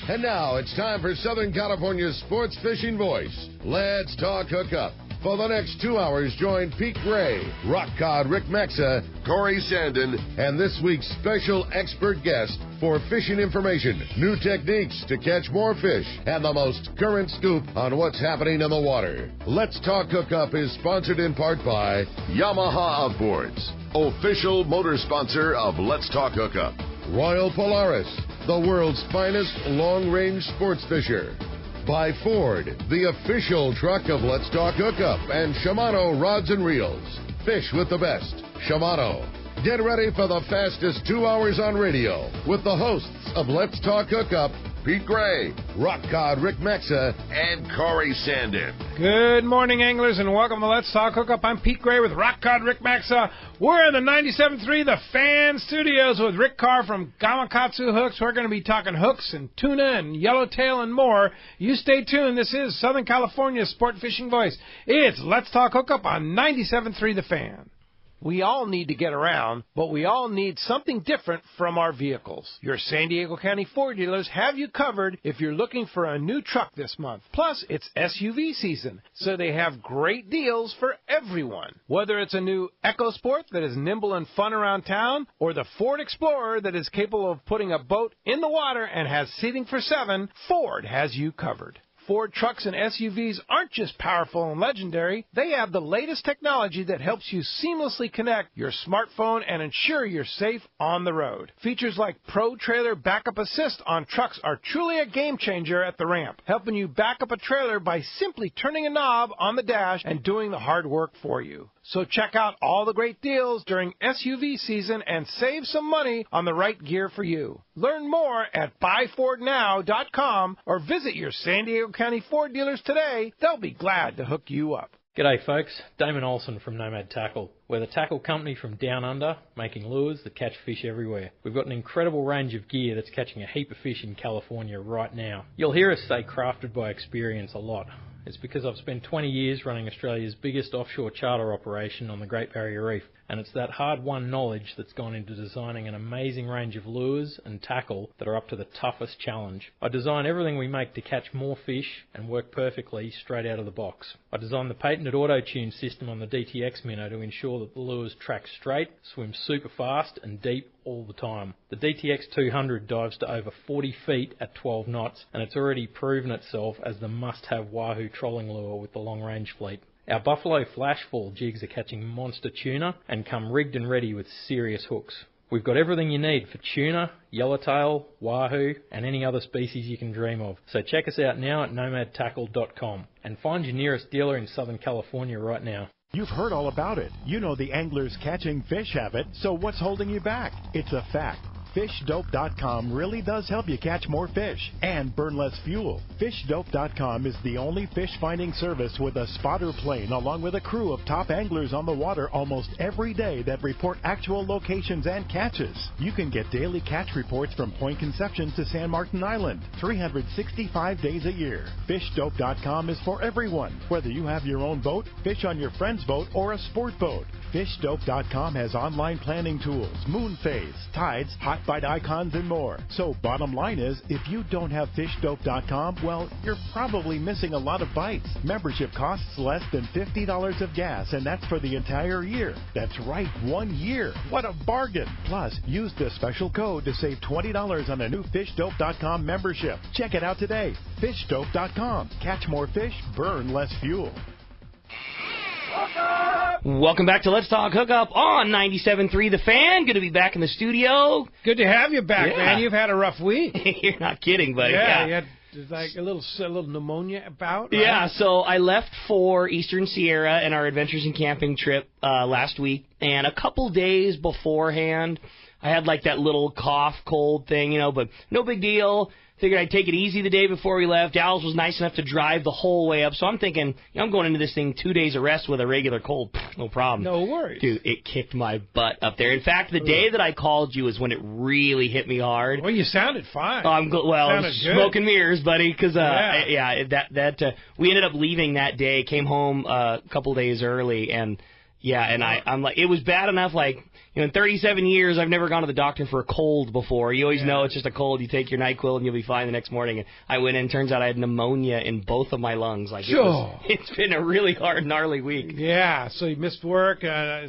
And now it's time for Southern California's sports fishing voice. Let's talk hookup. For the next 2 hours, join Pete Gray, rock cod Rick Maxa, Corey Sandin, and this week's special expert guest for fishing information, new techniques to catch more fish, and the most current scoop on what's happening in the water. Let's Talk Hookup is sponsored in part by Yamaha Outboards, official motor sponsor of Let's Talk Hookup. Royal Polaris, the world's finest long-range sports fisher. By Ford, the official truck of Let's Talk Hookup, and Shimano Rods and Reels. Fish with the best. Shimano. Get ready for the fastest 2 hours on radio with the hosts of Let's Talk Hookup, Pete Gray, rock cod Rick Maxa, and Corey Sandin. Good morning, anglers, and welcome to Let's Talk Hookup. I'm Pete Gray with rock cod Rick Maxa. We're in the 97.3 The Fan Studios with Rick Carr from Gamakatsu Hooks. We're going to be talking hooks and tuna and yellowtail and more. You stay tuned. This is Southern California's sport fishing voice. It's Let's Talk Hookup on 97.3 The Fan. We all need to get around, but we all need something different from our vehicles. Your San Diego County Ford dealers have you covered if you're looking for a new truck this month. Plus, it's SUV season, so they have great deals for everyone. Whether it's a new EcoSport that is nimble and fun around town, or the Ford Explorer that is capable of putting a boat in the water and has seating for 7, Ford has you covered. Ford trucks and SUVs aren't just powerful and legendary. They have the latest technology that helps you seamlessly connect your smartphone and ensure you're safe on the road. Features like Pro Trailer Backup Assist on trucks are truly a game changer at the ramp, helping you back up a trailer by simply turning a knob on the dash and doing the hard work for you. So check out all the great deals during SUV season and save some money on the right gear for you. Learn more at buyfordnow.com or visit your San Diego County Ford dealers today. They'll be glad to hook you up. G'day folks, Damon Olsen from Nomad Tackle. We're the tackle company from down under, making lures that catch fish everywhere. We've got an incredible range of gear that's catching a heap of fish in California right now. You'll hear us say crafted by experience a lot. It's because I've spent 20 years running Australia's biggest offshore charter operation on the Great Barrier Reef, and it's that hard-won knowledge that's gone into designing an amazing range of lures and tackle that are up to the toughest challenge. I design everything we make to catch more fish and work perfectly straight out of the box. I designed the patented auto-tune system on the DTX minnow to ensure that the lures track straight, swim super fast and deep all the time. The DTX 200 dives to over 40 feet at 12 knots, and it's already proven itself as the must-have wahoo trolling lure with the long-range fleet. Our Buffalo Flashfall jigs are catching monster tuna and come rigged and ready with serious hooks. We've got everything you need for tuna, yellowtail, wahoo, and any other species you can dream of. So check us out now at nomadtackle.com and find your nearest dealer in Southern California right now. You've heard all about it. You know the angler's catching fish habit, so what's holding you back? It's a fact. FishDope.com really does help you catch more fish and burn less fuel. FishDope.com is the only fish finding service with a spotter plane along with a crew of top anglers on the water almost every day that report actual locations and catches. You can get daily catch reports from Point Conception to San Martin Island, 365 days a year. FishDope.com is for everyone, whether you have your own boat, fish on your friend's boat, or a sport boat. FishDope.com has online planning tools, moon phase, tides, hot bite icons, and more. So bottom line is, if you don't have FishDope.com, well, you're probably missing a lot of bites. Membership costs less than $50 of gas, and that's for the entire year. That's right, 1 year. What a bargain. Plus, use the special code to save $20 on a new FishDope.com membership. Check it out today. FishDope.com. Catch more fish, burn less fuel. Welcome back to Let's Talk Hookup on 97.3 The Fan. Good to be back in the studio. Good to have you back, man. You've had a rough week. You're not kidding, buddy. Yeah, you had like a little pneumonia about, right? Yeah, so I left for Eastern Sierra and our Adventures in Camping trip last week, and a couple days beforehand, I had like that little cough, cold thing, but no big deal. Figured I'd take it easy the day before we left. Dallas was nice enough to drive the whole way up, so I'm thinking, I'm going into this thing 2 days of rest with a regular cold. No problem. No worries. Dude, it kicked my butt up there. In fact, the day that I called you is when it really hit me hard. Well, you sounded fine. Smoke and mirrors, buddy, because we ended up leaving that day, came home a couple days early, and Yeah, and I'm like, it was bad enough, like, in 37 years, I've never gone to the doctor for a cold before. You always know it's just a cold. You take your NyQuil and you'll be fine the next morning. And I went in, turns out I had pneumonia in both of my lungs. Like, it's been a really hard, gnarly week. Yeah, so you missed work.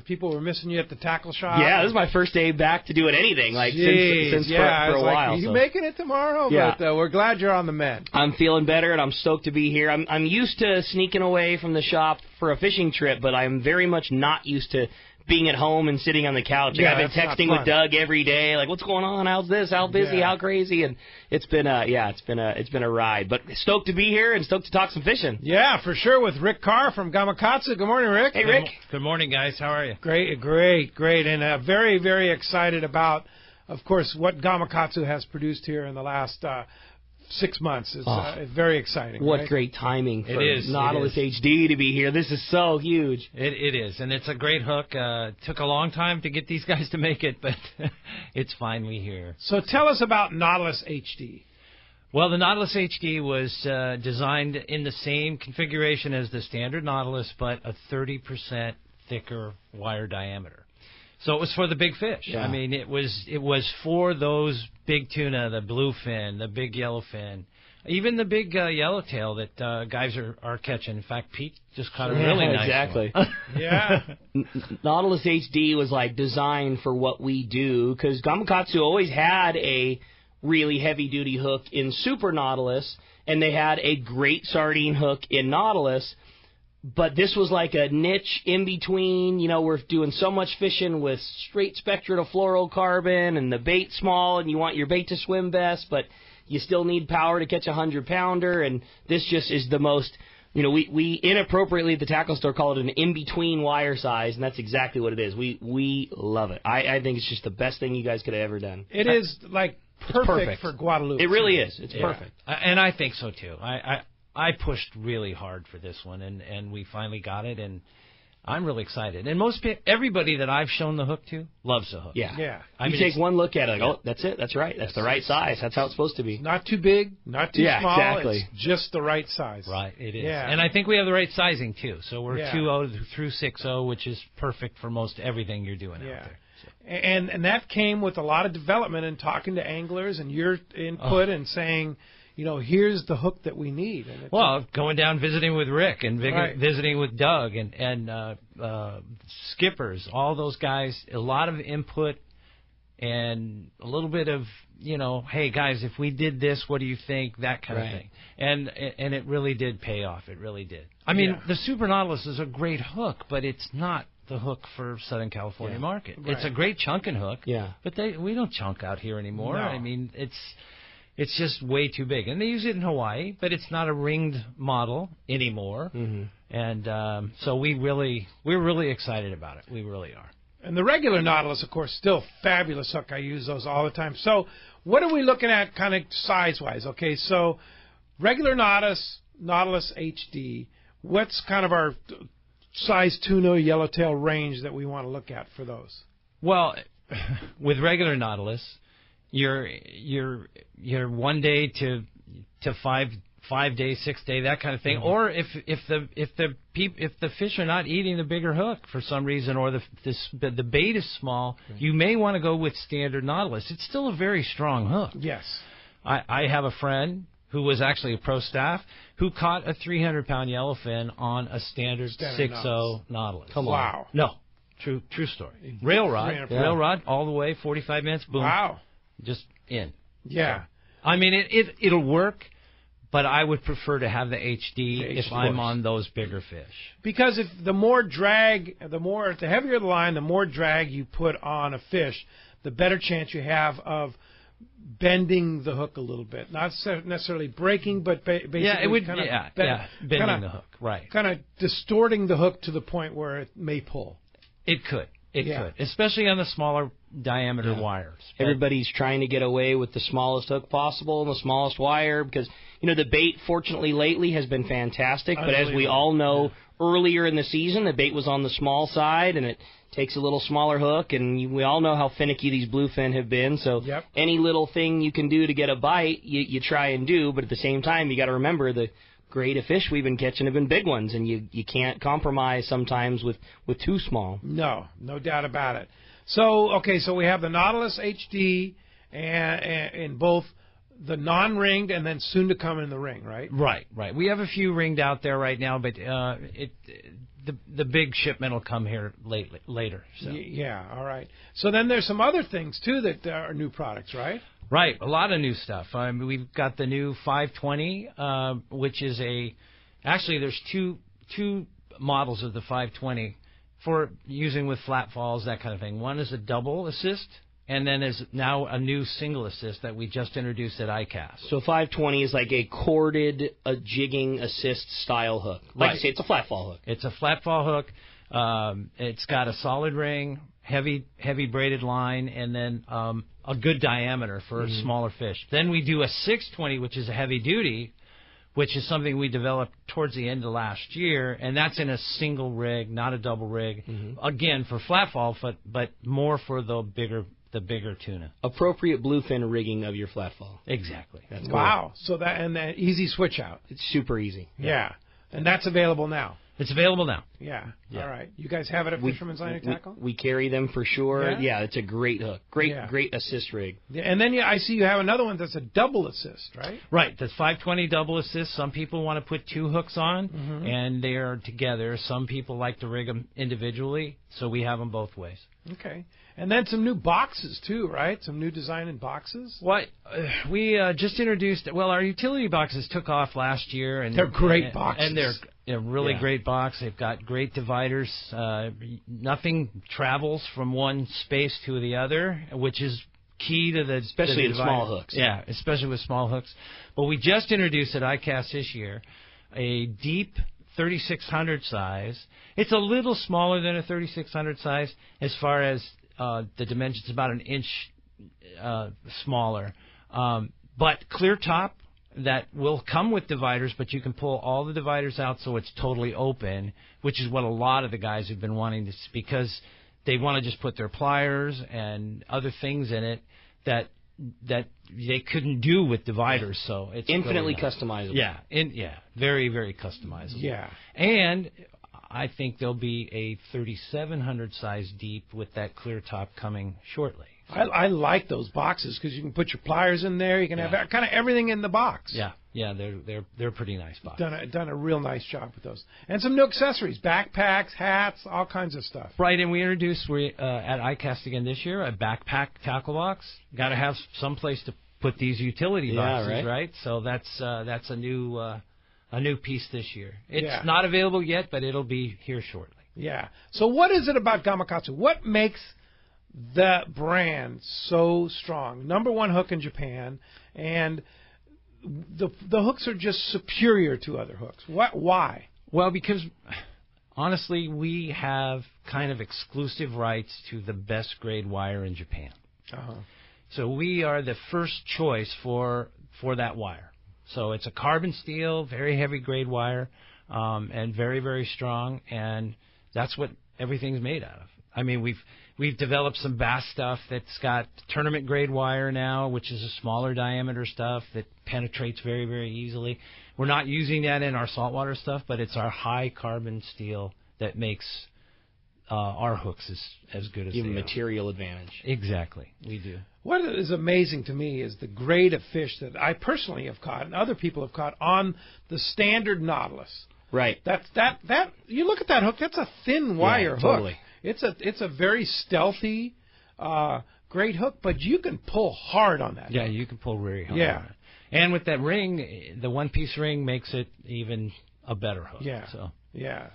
People were missing you at the tackle shop. Yeah, this is my first day back to doing anything, like, since for a while. Are you making it tomorrow? Yeah. But we're glad you're on the mend. I'm feeling better, and I'm stoked to be here. I'm used to sneaking away from the shop for a fishing trip, but I'm very much not used to being at home and sitting on the couch. Like, I've been texting with Doug every day, like, what's going on? How's this? How busy? How crazy? And it's been a ride. But stoked to be here and stoked to talk some fishing. Yeah, for sure, with Rick Carr from Gamakatsu. Good morning, Rick. Hey, Rick. Good morning, guys. How are you? Great. And very, very excited about, of course, what Gamakatsu has produced here in the last 6 months. It's very exciting. What great timing for Nautilus it is. HD to be here. This is so huge. It is, and it's a great hook. Took a long time to get these guys to make it, but it's finally here. So tell us about Nautilus HD. Well, the Nautilus HD was designed in the same configuration as the standard Nautilus, but a 30% thicker wire diameter. So it was for the big fish. Yeah. I mean, it was for those big tuna, the bluefin, the big yellowfin, even the big yellowtail that guys are catching. In fact, Pete just caught a really nice one. Yeah. Nautilus HD was like designed for what we do, because Gamakatsu always had a really heavy-duty hook in Super Nautilus, and they had a great sardine hook in Nautilus. But this was like a niche in between. You know, we're doing so much fishing with straight spectra to fluorocarbon, and the bait small, and you want your bait to swim best, but you still need power to catch a 100-pounder. And this just is the most, we inappropriately at the tackle store call it an in-between wire size, and that's exactly what it is. We love it. I think it's just the best thing you guys could have ever done. It is like perfect for Guadalupe. It really is. It's perfect. And I think so too. I pushed really hard for this one, and we finally got it, and I'm really excited. And everybody that I've shown the hook to loves the hook. Yeah. You take one look at it, like, oh, that's it, that's right, that's the right size, that's how it's supposed to be. Not too big, not too small. Exactly. It's just the right size. Right, it is. Yeah. And I think we have the right sizing too. So we're 2.0 through 6.0, which is perfect for most everything you're doing out there. So. And that came with a lot of development and talking to anglers and your input and saying, here's the hook that we need. And going down visiting with Rick and visiting with Doug and Skippers, all those guys, a lot of input and a little bit of, hey, guys, if we did this, what do you think? That kind of thing. And it really did pay off. It really did. I mean, the Super Nautilus is a great hook, but it's not the hook for Southern California market. Right. It's a great chunking hook, but we don't chunk out here anymore. No. I mean, it's just way too big. And they use it in Hawaii, but it's not a ringed model anymore. Mm-hmm. And so we're really excited about it. We really are. And the regular Nautilus, of course, still fabulous hook. I use those all the time. So what are we looking at kind of size-wise? Okay, so regular Nautilus HD, what's kind of our size tuna yellowtail range that we want to look at for those? Well, with regular Nautilus, you're 1 day to 5 days, 6 day, that kind of thing. Mm-hmm. Or if the fish are not eating the bigger hook for some reason, or the bait is small, you may want to go with standard Nautilus. It's still a very strong hook. Yes. I have a friend who was actually a pro staff who caught a 300-pound yellowfin on a standard 6.0 Nautilus. Come on. Wow. No. True story. Rail rod all the way, 45 minutes, boom. Wow. Just in. Yeah. So, I mean, it'll work, but I would prefer to have the HD if I'm on those bigger fish. Because if the heavier the line, the more drag you put on a fish, the better chance you have of bending the hook a little bit. Not necessarily breaking, but basically bending the hook, right. Kind of distorting the hook to the point where it may pull. It could, especially on the smaller diameter wires. Everybody's trying to get away with the smallest hook possible and the smallest wire because, the bait, fortunately, lately has been fantastic. But as we all know, earlier in the season, the bait was on the small side, and it takes a little smaller hook, and we all know how finicky these bluefin have been. So any little thing you can do to get a bite, you try and do. But at the same time, you got to remember the grade of fish we've been catching have been big ones, and you can't compromise sometimes with too small. No doubt about it. So we have the Nautilus HD and in both the non-ringed and then soon to come in the ring, right? Right. We have a few ringed out there right now, but the big shipment will come here later. So. Yeah, all right. So then there's some other things, too, that are new products, right? Right, a lot of new stuff. We've got the new 520, which is actually there's two models of the 520 for using with flat falls, that kind of thing. One is a double assist, and then there's now a new single assist that we just introduced at ICAST. So 520 is like a corded, jigging assist style hook. Like you say, it's a flat fall hook. It's a flat fall hook. It's got a solid ring, heavy braided line, and then a good diameter for a smaller fish. Then we do a 620, which is a heavy duty, which is something we developed towards the end of last year, and that's in a single rig, not a double rig. Again, for flat fall, but more for the bigger tuna. Appropriate bluefin rigging of your flat fall. Exactly. That's cool. Wow. So that easy switch out. It's super easy. Yeah. And that's available now. It's available now. Yeah. All right. You guys have it at Fisherman's Line and Tackle? We carry them for sure. Yeah? It's a great hook. Great assist rig. Yeah, and then I see you have another one that's a double assist, right? Right. The 520 double assist. Some people want to put two hooks on, and they are together. Some people like to rig them individually, so we have them both ways. Okay. And then some new boxes, too, right? Some new design in boxes? What? We just introduced... Well, our utility boxes took off last year. And they're great boxes. And they're really great box. They've got great dividers. Nothing travels from one space to the other, which is key to the... Especially in small hooks. Yeah, especially with small hooks. But we just introduced at ICAST this year a deep 3600 size. It's a little smaller than a 3600 size as far as... the dimensions about an inch smaller, but clear top that will come with dividers, but you can pull all the dividers out so it's totally open, which is what a lot of the guys have been wanting, because they want to just put their pliers and other things in it that they couldn't do with dividers. So it's infinitely really customizable. Yeah, very, very customizable. Yeah, and I think there'll be a 3700 size deep with that clear top coming shortly. I like those boxes because you can put your pliers in there. You can have kind of everything in the box. Yeah, they're pretty nice boxes. Done a real nice job with those, and some new accessories, backpacks, hats, all kinds of stuff. Right, and we introduced at ICAST again this year a backpack tackle box. Got to have some place to put these utility boxes, right? So that's a new piece this year. It's not available yet, but it'll be here shortly. Yeah. So what is it about Gamakatsu? What makes the brand so strong? #1 hook in Japan, and the hooks are just superior to other hooks. Why? Well, because honestly, we have kind of exclusive rights to the best grade wire in Japan. So we are the first choice for that wire. So it's a carbon steel, very heavy grade wire, and very, very strong, and that's what everything's made out of. I mean, we've developed some bass stuff that's got tournament grade wire now, which is a smaller diameter stuff that penetrates very, very easily. We're not using that in our saltwater stuff, but it's our high carbon steel that makes our hooks as good as they are. Give material advantage. Exactly, we do. What is amazing to me is the grade of fish that I personally have caught and other people have caught on the standard Nautilus. Right. That you look at that hook, that's a thin wire hook. Totally. It's a very stealthy, great hook, but you can pull hard on that. Yeah, you can pull very hard. Yeah. On it. And with that ring, the one-piece ring makes it even a better hook. Yeah. So. Yeah.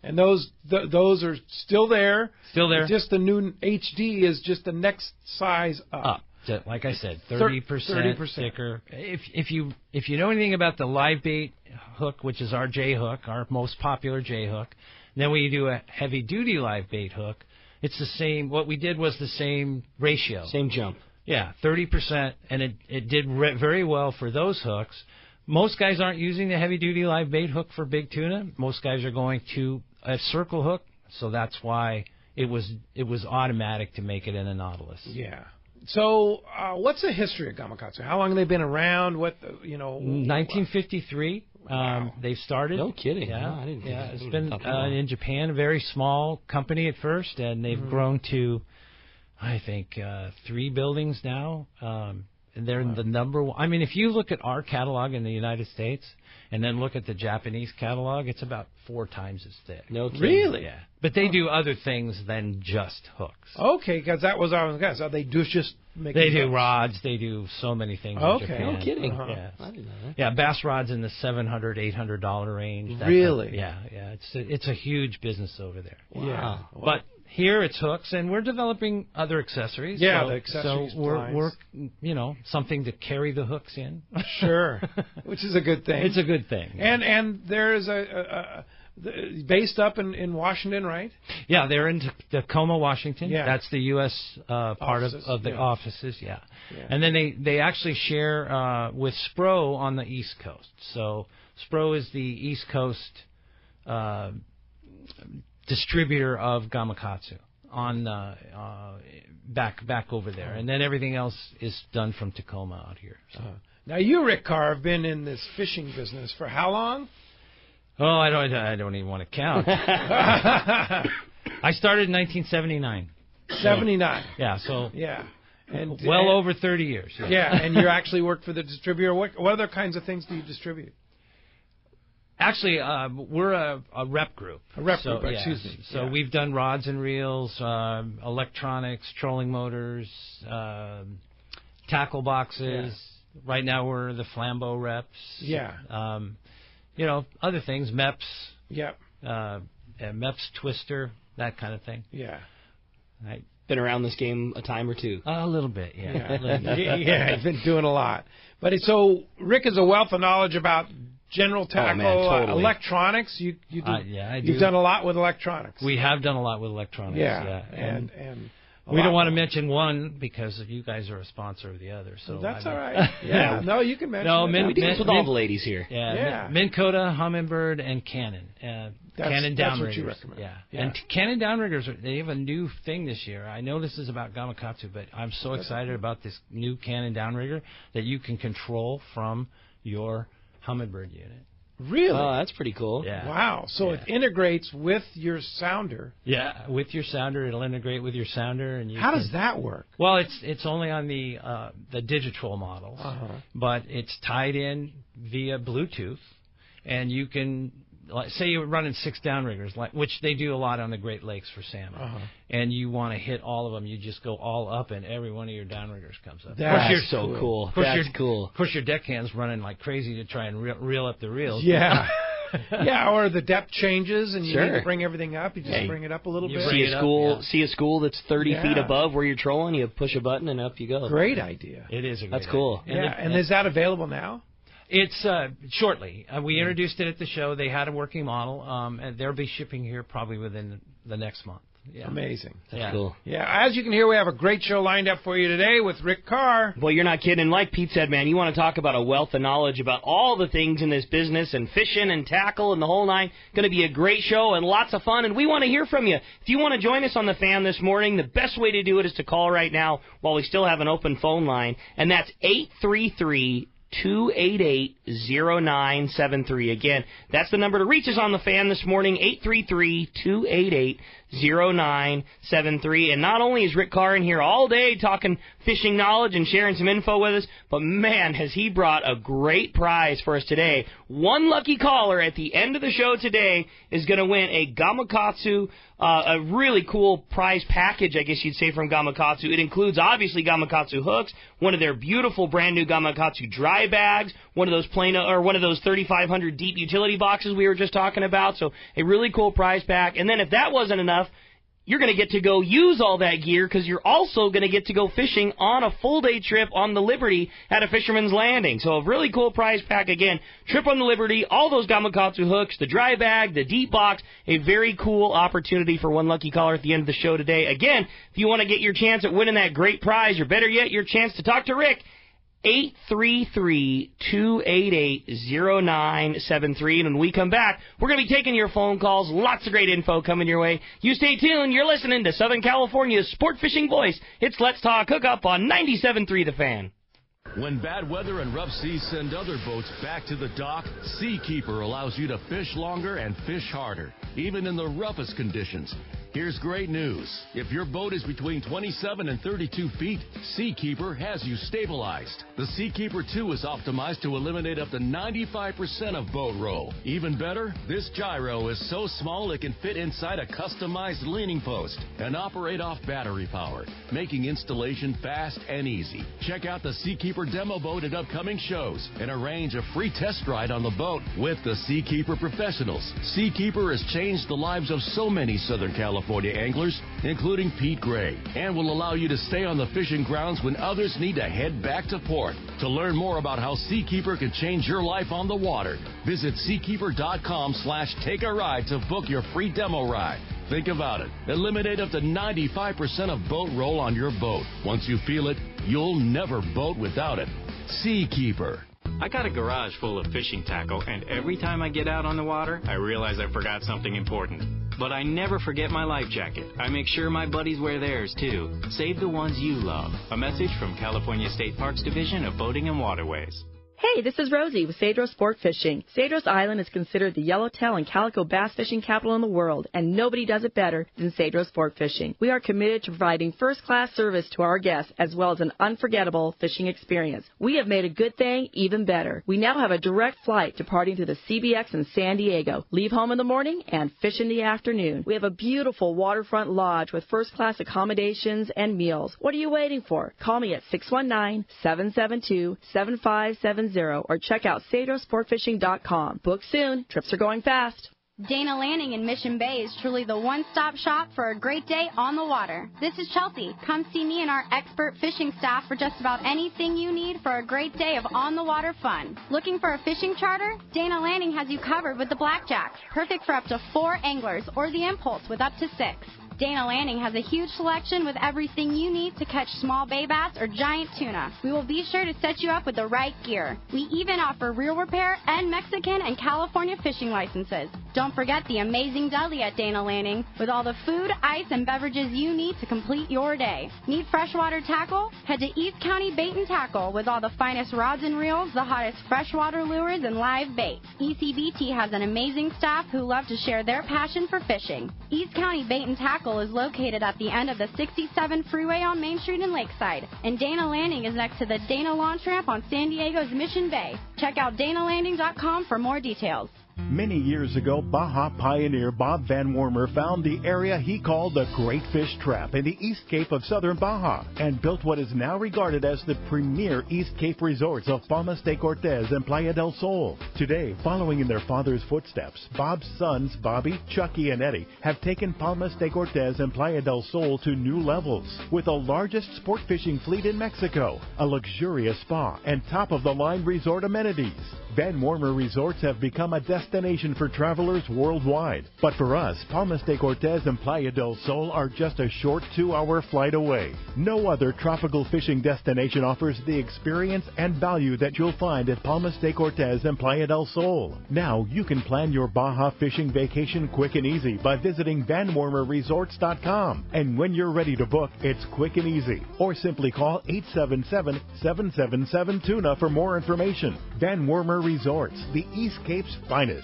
And those are still there. Still there. Just the new HD is just the next size up. Like I said, 30% thicker. If you know anything about the live bait hook, which is our J hook, our most popular J hook, then when you do a heavy duty live bait hook, it's the same. What we did was the same ratio. Same jump. Yeah, 30%, and it did very well for those hooks. Most guys aren't using the heavy duty live bait hook for big tuna. Most guys are going to a circle hook, so that's why it was automatic to make it in a Nautilus. Yeah. So, what's the history of Gamakatsu? How long have they been around? 1953. They've started. No kidding. Yeah, No, I didn't. Yeah, it's been in Japan, a very small company at first, and they've grown to, I think, 3 buildings now. And they're the number one. I mean, if you look at our catalog in the United States and then look at the Japanese catalog, it's about 4 times as thick. No kidding. Really? Yeah. But they do other things than just hooks. Okay, because that was our guess. So they do just make. They do rods. They do so many things. Okay. In Japan. No kidding. Yeah. I didn't know that. Yeah, bass rods in the $700, $800 range. Really? Yeah. It's a huge business over there. Yeah. But here it's hooks, and we're developing other accessories. Yeah, so, the accessories, So we're something to carry the hooks in. Sure, which is a good thing. It's a good thing. And there's based up in Washington, right? Yeah, they're in Tacoma, Washington. Yeah. That's the U.S. Part Offices, of the yeah. offices, yeah. And then they actually share with Spro on the East Coast. So Spro is the East Coast distributor of Gamakatsu on back over there. And then everything else is done from Tacoma out here. So. Now you, Rick Carr, have been in this fishing business for how long? Oh, I don't even want to count. I started in 1979. 79. Yeah, so Yeah. And over 30 years. Yeah, and you actually work for the distributor. What other kinds of things do you distribute? Actually, we're a rep group. A rep group, excuse me. So we've done rods and reels, electronics, trolling motors, tackle boxes. Yeah. Right now we're the Flambeau reps. Yeah. Other things, MEPS. Yep. MEPS twister, that kind of thing. Yeah. Right. Been around this game a time or two. A little bit, yeah. Yeah, he's been doing a lot. But so Rick has a wealth of knowledge about general tackle, totally. Electronics. You do. I do. You've done a lot with electronics. We have done a lot with electronics. Yeah. And a we lot don't want to more. mention one because you guys are a sponsor of the other. So that's all right. Yeah. No, you can mention. it. We do this with all the ladies here. Yeah. Minn Kota, Humminbird, and Cannon. Cannon downriggers. That's what you recommend. Yeah. And Cannon downriggers, they have a new thing this year. I know this is about Gamakatsu, but I'm so excited about this new Cannon downrigger that you can control from your Humminbird unit. Really? Oh, that's pretty cool. Yeah. Wow. So it integrates with your sounder. Yeah, with your sounder, it'll integrate with your sounder, and How does that work? Well, it's only on the Digitrol models, but it's tied in via Bluetooth, and you can, say you're running 6 downriggers, which they do a lot on the Great Lakes for salmon, and you want to hit all of them, you just go all up, and every one of your downriggers comes up. That's so cool. That's cool. Of course, your deckhand's running like crazy to try and reel up the reels. Yeah. Yeah, or the depth changes, and you need to Sure. bring everything up. You just bring it up a little bit. See a school that's 30 feet above where you're trolling, you push a button, and up you go. Great idea. It is a great That's cool. idea. And is that available now? It's shortly. We introduced it at the show. They had a working model, and they'll be shipping here probably within the next month. Yeah. Amazing. That's cool. Yeah, as you can hear, we have a great show lined up for you today with Rick Carr. Boy, you're not kidding. Like Pete said, man, you want to talk about a wealth of knowledge about all the things in this business and fishing and tackle and the whole nine. Going to be a great show and lots of fun, and we want to hear from you. If you want to join us on the Fan this morning, the best way to do it is to call right now while we still have an open phone line, and that's 833-288-0973. Again, that's the number to reach us on the Fan this morning, 833-288-0973. And not only is Rick Carr in here all day talking fishing knowledge and sharing some info with us, but man, has he brought a great prize for us today. One lucky caller at the end of the show today is going to win a Gamakatsu, a really cool prize package, I guess you'd say, from Gamakatsu. It includes, obviously, Gamakatsu hooks, one of their beautiful brand new Gamakatsu dry bags, one of those 3,500 deep utility boxes we were just talking about. So a really cool prize pack. And then if that wasn't enough, you're going to get to go use all that gear because you're also going to get to go fishing on a full-day trip on the Liberty at a Fisherman's Landing. So a really cool prize pack. Again, trip on the Liberty, all those Gamakatsu hooks, the dry bag, the deep box, a very cool opportunity for one lucky caller at the end of the show today. Again, if you want to get your chance at winning that great prize, or better yet, your chance to talk to Rick, 833-288-0973. And when we come back, we're going to be taking your phone calls. Lots of great info coming your way. You stay tuned. You're listening to Southern California's sport fishing voice. It's Let's Talk Hookup on 97.3 The Fan. When bad weather and rough seas send other boats back to the dock, Seakeeper allows you to fish longer and fish harder, even in the roughest conditions. Here's great news. If your boat is between 27 and 32 feet, Seakeeper has you stabilized. The Seakeeper 2 is optimized to eliminate up to 95% of boat roll. Even better, this gyro is so small it can fit inside a customized leaning post and operate off battery power, making installation fast and easy. Check out the Seakeeper demo boat at upcoming shows and arrange a free test ride on the boat with the Seakeeper professionals. Seakeeper has changed the lives of so many Southern California anglers, including Pete Gray, and will allow you to stay on the fishing grounds when others need to head back to port. To learn more about how Seakeeper can change your life on the water, visit seakeeper.com/take-a-ride to book your free demo ride. Think about it. Eliminate up to 95% of boat roll on your boat. Once you feel it, you'll never boat without it. Seakeeper. I got a garage full of fishing tackle, and every time I get out on the water, I realize I forgot something important. But I never forget my life jacket. I make sure my buddies wear theirs, too. Save the ones you love. A message from California State Parks Division of Boating and Waterways. Hey, this is Rosie with Cedros Sport Fishing. Cedros Island is considered the yellowtail and calico bass fishing capital in the world, and nobody does it better than Cedros Sport Fishing. We are committed to providing first-class service to our guests as well as an unforgettable fishing experience. We have made a good thing even better. We now have a direct flight departing to the CBX in San Diego. Leave home in the morning and fish in the afternoon. We have a beautiful waterfront lodge with first-class accommodations and meals. What are you waiting for? Call me at 619-772-7570 or check out cedrosportfishing.com. Book soon. Trips are going fast. Dana Landing in Mission Bay is truly the one-stop shop for a great day on the water. This is Chelsea. Come see me and our expert fishing staff for just about anything you need for a great day of on-the-water fun. Looking for a fishing charter? Dana Landing has you covered with the Blackjack, perfect for up to 4 anglers, or the Impulse with up to 6. Dana Landing has a huge selection with everything you need to catch small bay bass or giant tuna. We will be sure to set you up with the right gear. We even offer reel repair and Mexican and California fishing licenses. Don't forget the amazing deli at Dana Landing with all the food, ice, and beverages you need to complete your day. Need freshwater tackle? Head to East County Bait and Tackle with all the finest rods and reels, the hottest freshwater lures, and live bait. ECBT has an amazing staff who love to share their passion for fishing. East County Bait and Tackle is located at the end of the 67 freeway on Main Street in Lakeside, and Dana Landing is next to the Dana Launch Ramp on San Diego's Mission Bay. Check out danalanding.com for more details. Many years ago, Baja pioneer Bob Van Wormer found the area he called the Great Fish Trap in the East Cape of southern Baja and built what is now regarded as the premier East Cape resorts of Palmas de Cortez and Playa del Sol. Today, following in their father's footsteps, Bob's sons, Bobby, Chucky, and Eddie, have taken Palmas de Cortez and Playa del Sol to new levels with the largest sport fishing fleet in Mexico, a luxurious spa, and top-of-the-line resort amenities. Van Wormer Resorts have become a destination for travelers worldwide. But for us, Palmas de Cortez and Playa del Sol are just a short 2-hour flight away. No other tropical fishing destination offers the experience and value that you'll find at Palmas de Cortez and Playa del Sol. Now you can plan your Baja fishing vacation quick and easy by visiting VanWormerResorts.com. And when you're ready to book, it's quick and easy. Or simply call 877-777-TUNA for more information. Van Wormer Resorts, the East Cape's finest.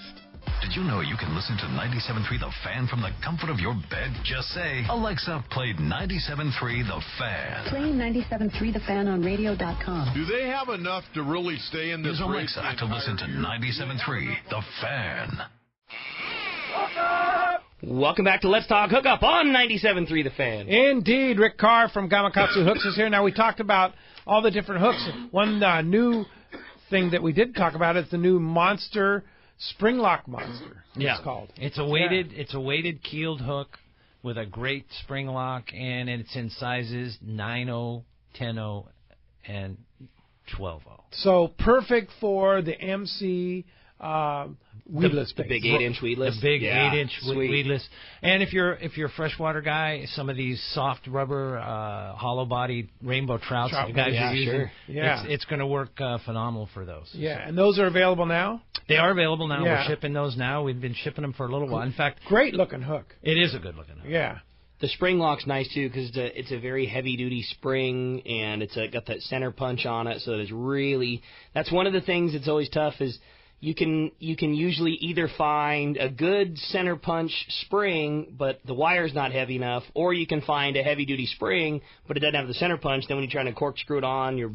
Did you know you can listen to 97.3 The Fan from the comfort of your bed? Just say, Alexa, play 97.3 The Fan. Play 97.3 The Fan on radio.com. Do they have enough to really stay in this Use Alexa to listen to 97.3 The Fan. Welcome back to Let's Talk Hookup on 97.3 The Fan. Indeed. Rick Carr from Gamakatsu Hooks is here. Now, we talked about all the different hooks. One new thing that we did talk about is the new Monster Spring Lock Monster. Yeah, it's called. It's a weighted keeled hook with a great spring lock, and it's in sizes 9/0, 10/0, and 12/0. So perfect for the MC weedless the big 8-inch weedless. The big 8-inch weedless. And if you're a freshwater guy, some of these soft rubber hollow bodied rainbow trouts that you guys are using, it's going to work phenomenal for those. Yeah, and those are available now? They are available now. Yeah. We're shipping those now. We've been shipping them for a little while. In fact, great looking hook. It is a good looking hook. Yeah. The spring lock's nice, too, because it's a very heavy-duty spring, and it's got that center punch on it, so that it's really... That's one of the things that's always tough is you can usually either find a good center punch spring, but the wire's not heavy enough, or you can find a heavy-duty spring, but it doesn't have the center punch. Then when you're trying to corkscrew it on, your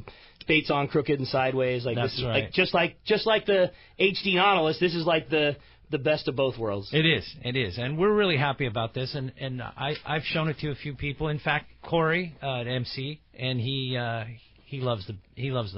bait's on crooked and sideways. That's this is right. just like the HD Nautilus, this is like the best of both worlds. It is, and we're really happy about this. And I've shown it to a few people. In fact, Corey at MC, and he loves the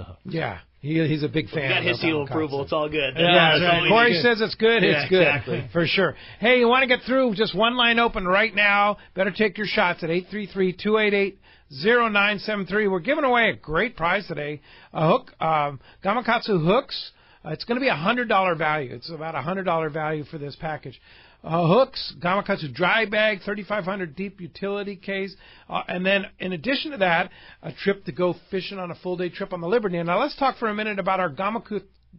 hook. Yeah, he's a big fan. We got his seal of approval. It's all good. Yeah, right. Corey says it's good. Yeah, it's good. Exactly. For sure. Hey, you want to get through? Just one line open right now. Better take your shots at 833-288-0973. We're giving away a great prize today. A hook, Gamakatsu hooks. It's going to be a $100 value. It's about a $100 value for this package. Hooks, Gamakatsu dry bag, 3,500 deep utility case, and then in addition to that, a trip to go fishing on a full-day trip on the Liberty. Now let's talk for a minute about our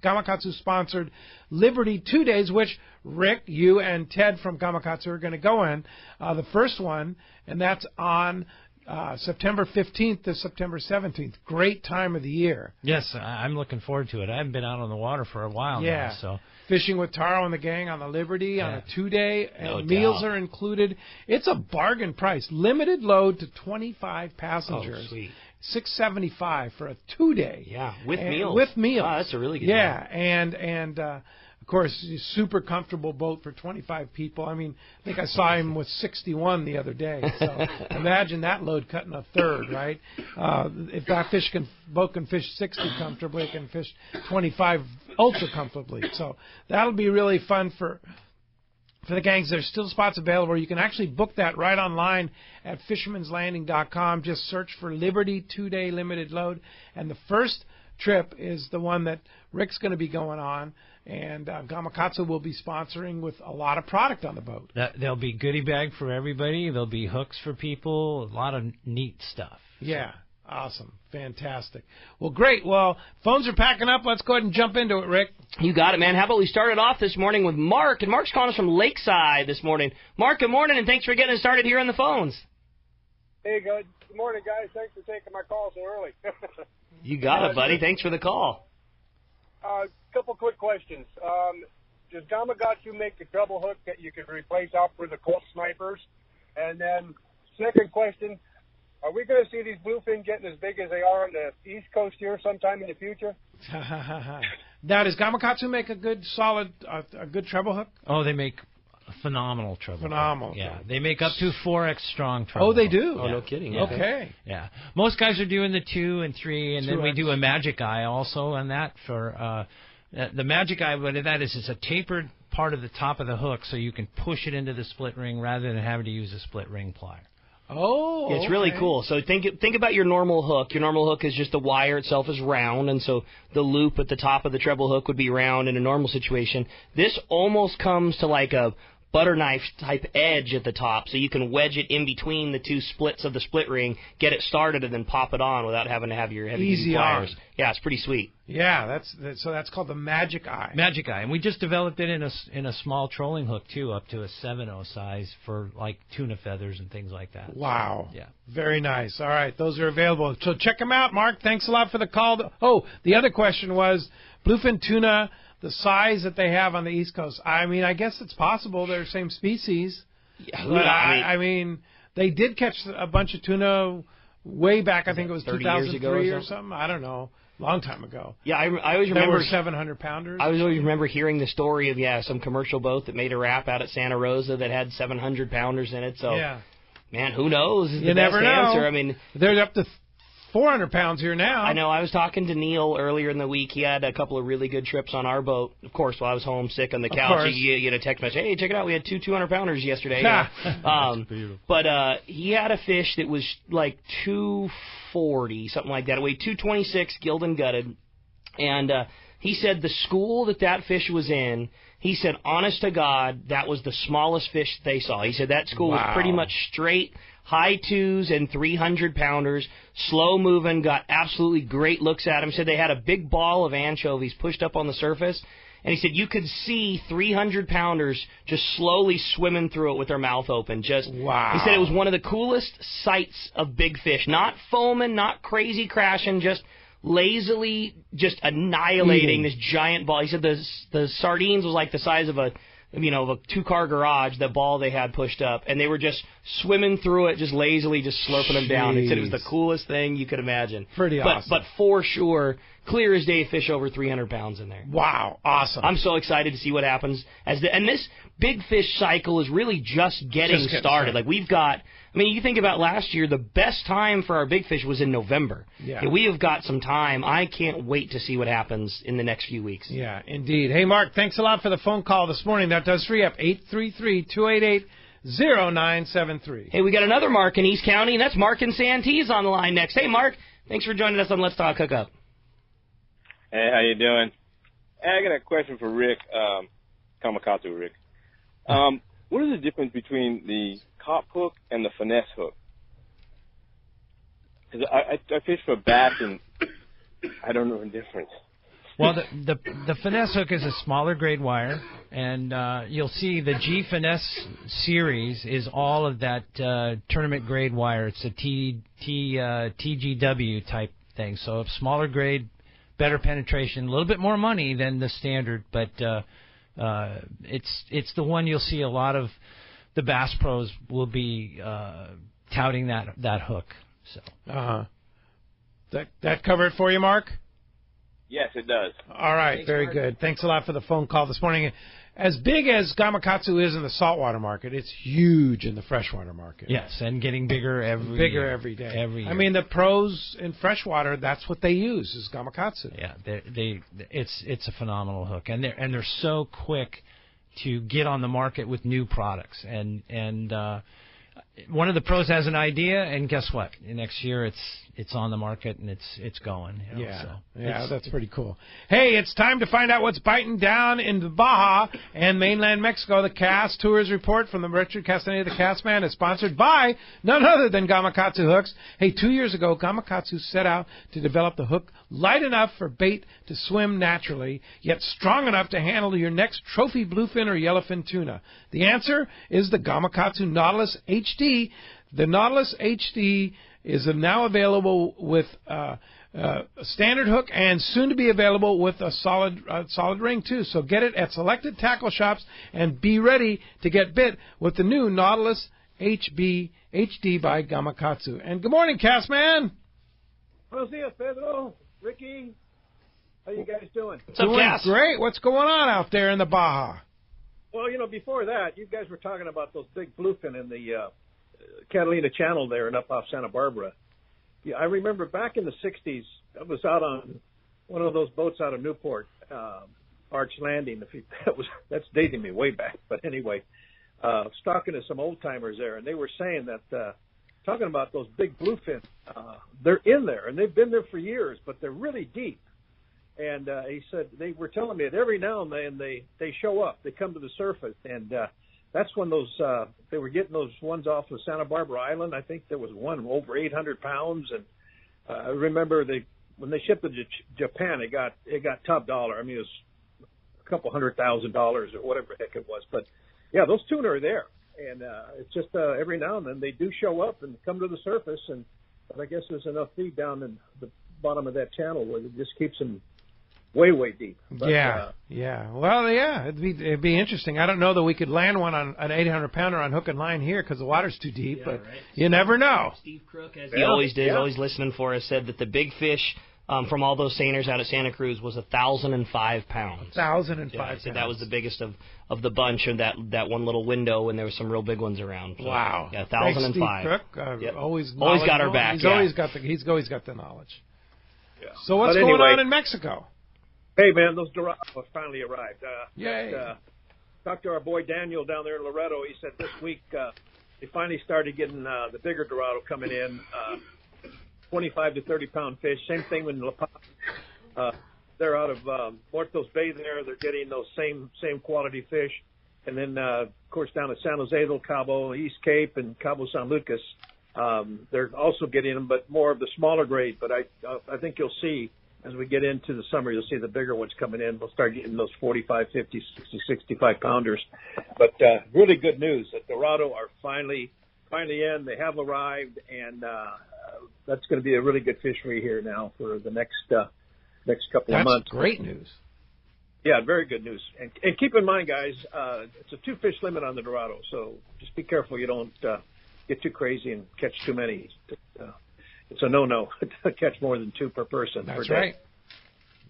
Gamakatsu-sponsored Liberty 2 days, which Rick, you, and Ted from Gamakatsu are going to go in. The first one, and that's on September 15th to September 17th. Great time of the year. Yes, I'm looking forward to it. I haven't been out on the water for a while now. So fishing with Taro and the gang on the Liberty on a 2-day, and No meals doubt. are included. It's a bargain price. Limited load to 25 passengers. Oh, sweet. $675 for a 2-day. Yeah, with meals. With meals. Wow, that's a really good Yeah, deal. and of course, super comfortable boat for 25 people. I mean, I think I saw him with 61 the other day. So imagine that load cutting a third, right? If that boat can fish 60 comfortably, it can fish 25 ultra comfortably. So that'll be really fun for the gangs. There's still spots available. You can actually book that right online at fishermanslanding.com. Just search for Liberty 2-day limited load. And the first trip is the one that Rick's going to be going on, and Gamakatsu will be sponsoring with a lot of product on the boat. There'll be goodie bag for everybody. There'll be hooks for people. A lot of neat stuff. Yeah, awesome. Fantastic. Well, great. Well, phones are packing up. Let's go ahead and jump into it, Rick. You got it, man. How about we started off this morning with Mark, and Mark's calling us from Lakeside this morning. Mark, good morning, and thanks for getting us started here on the phones. Hey, good morning, guys. Thanks for taking my call so early. You got it, buddy. Thanks for the call. Couple quick questions. Does Gamakatsu make a treble hook that you can replace out for the Colt snipers? And then, second question, are we going to see these bluefin getting as big as they are on the East Coast here sometime in the future? Now, does Gamakatsu make a good, solid, a good treble hook? Oh, they make a phenomenal treble. Phenomenal. Yeah, they make up to 4X strong treble. Oh, they do? Oh, no kidding. Yeah. Okay. Yeah. Most guys are doing the 2 and 3, and then we 2X. do a magic eye also on that for the magic eye. What that is, it's a tapered part of the top of the hook, so you can push it into the split ring rather than having to use a split ring plier. Oh, Yeah, it's really okay. cool. So think about your normal hook. Your normal hook is just the wire itself is round, and so the loop at the top of the treble hook would be round in a normal situation. This almost comes to like a butter knife type edge at the top, so you can wedge it in between the two splits of the split ring, get it started, and then pop it on without having to have your heavy Easy pliers. on. Yeah, it's pretty sweet. Yeah, that's called the magic eye. Magic eye, and we just developed it in a small trolling hook too, up to a 7/0 size for like tuna feathers and things like that. Wow. Yeah. Very nice. All right, those are available. So check them out, Mark. Thanks a lot for the call. Oh, the other question was bluefin tuna, the size that they have on the East Coast. I mean, I guess it's possible they're the same species. Yeah, But I mean, they did catch a bunch of tuna way back. I think it was 30 years ago 2003 or or something. I don't know. Long time ago. Yeah, I always There remember were 700-pounders. I always remember hearing the story of some commercial boat that made a wrap out at Santa Rosa that had 700-pounders in it. So, yeah. man, who knows? Is You the never best know. answer. I mean, They're up to 400 pounds here now. I know. I was talking to Neil earlier in the week. He had a couple of really good trips on our boat. Of course, while I was home sick on the couch, course. you get a text message, hey, check it out. We had 200-pounders yesterday. But he had a fish that was like 240, something like that. It weighed 226, gilled and gutted. And he said the school that fish was in, he said, honest to God, that was the smallest fish they saw. He said that school was pretty much straight high 2s and 300-pounders, slow-moving, got absolutely great looks at them. Said they had a big ball of anchovies pushed up on the surface, and he said you could see 300-pounders just slowly swimming through it with their mouth open. Wow. He said it was one of the coolest sights of big fish. Not foaming, not crazy crashing, just lazily just annihilating this giant ball. He said the sardines was like the size of a 2-car garage, that ball they had pushed up, and they were just swimming through it, just lazily, just slurping them down. He said it was the coolest thing you could imagine. Pretty awesome. But for sure, clear as day fish over 300 pounds in there. Wow, awesome. I'm so excited to see what happens. And this big fish cycle is really just getting started. Like we've got, you think about last year, the best time for our big fish was in November. Yeah. We have got some time. I can't wait to see what happens in the next few weeks. Yeah, indeed. Hey, Mark, thanks a lot for the phone call this morning. That does free up 833-288-0973. Hey, we got another Mark in East County, and that's Mark in Santee on the line next. Hey, Mark, thanks for joining us on Let's Talk Hookup. Hey, how you doing? Hey, I got a question for Rick, Gamakatsu Rick. What is the difference between the cop hook and the finesse hook? Because I fish for bass and I don't know the difference. Well, the finesse hook is a smaller grade wire, and you'll see the G Finesse series is all of that tournament grade wire. It's a TGW type thing, so a smaller grade, better penetration, a little bit more money than the standard, but it's the one you'll see a lot of the bass pros will be touting that hook. So that cover it for you, Mark? Yes, it does. All right, thanks, very Mark. Good. Thanks a lot for the phone call this morning. As big as Gamakatsu is in the saltwater market, it's huge in the freshwater market. Yes, and getting bigger every year. Every day. Every year. The pros in freshwater, that's what they use is Gamakatsu. Yeah, it's a phenomenal hook, and they're so quick to get on the market with new products. And one of the pros has an idea, and guess what? Next year it's on the market and it's going. That's pretty cool. Hey, it's time to find out what's biting down in the Baja and mainland Mexico. The Cast Tours Report from the Richard Castaneda, the Cast Man, is sponsored by none other than Gamakatsu hooks. Hey, 2 years ago, Gamakatsu set out to develop the hook light enough for bait to swim naturally, yet strong enough to handle your next trophy bluefin or yellowfin tuna. The answer is the Gamakatsu Nautilus HD. The Nautilus HD is now available with a standard hook and soon to be available with a solid ring too. So get it at selected tackle shops and be ready to get bit with the new Nautilus HD by Gamakatsu. And good morning, Castman. Buenos dias, Pedro, Ricky. How you guys doing? Doing great. What's going on out there in the Baja? Well, before that, you guys were talking about those big bluefin in the Catalina Channel there and up off Santa Barbara. Yeah, I remember back in the 60s, I was out on one of those boats out of Newport, Arch Landing. That's dating me way back. But anyway, I was talking to some old-timers there, and they were saying that, talking about those big bluefin, they're in there, and they've been there for years, but they're really deep. And he said they were telling me that every now and then they show up. They come to the surface, and that's when they were getting those ones off of Santa Barbara Island. I think there was one over 800 pounds, and I remember when they shipped it to Japan, it got top dollar. It was a couple $100,000 or whatever the heck it was. But yeah, those tuna are there, and it's just every now and then they do show up and come to the surface. But I guess there's enough feed down in the bottom of that channel where it just keeps them way deep. But, Well, it'd be interesting. I don't know that we could land one on an 800-pounder on hook and line here because the water's too deep, but you never know. Steve Crook, as he always did, always listening for us, said that the big fish from all those seiners out at Santa Cruz was 1,005 pounds. 1,005 pounds. That was the biggest of the bunch of that one little window, and there were some real big ones around. So, wow. Yeah, 1,005. Steve Crook, always got our back. He's always got the knowledge. Yeah. So what's going on in Mexico? Hey, man, those Dorados finally arrived. Yay. Talked to our boy Daniel down there in Loretto. He said this week they finally started getting the bigger Dorado coming in, 25 to 30-pound fish. Same thing with La Paz. They're out of Muertos Bay there. They're getting those same quality fish. And then, of course, down at San Jose del Cabo, East Cape, and Cabo San Lucas, They're also getting them, but more of the smaller grade. But I think you'll see as we get into the summer, you'll see the bigger ones coming in. We'll start getting those 45, 50, 60, 65 pounders. But really good news that Dorado are finally in. They have arrived, and that's going to be a really good fishery here now for the next couple of months. That's great news. Yeah, very good news. And keep in mind, guys, it's a 2-fish limit on the Dorado, so just be careful you don't get too crazy and catch too many. It's a no-no to catch more than 2 per person. That's per day. right.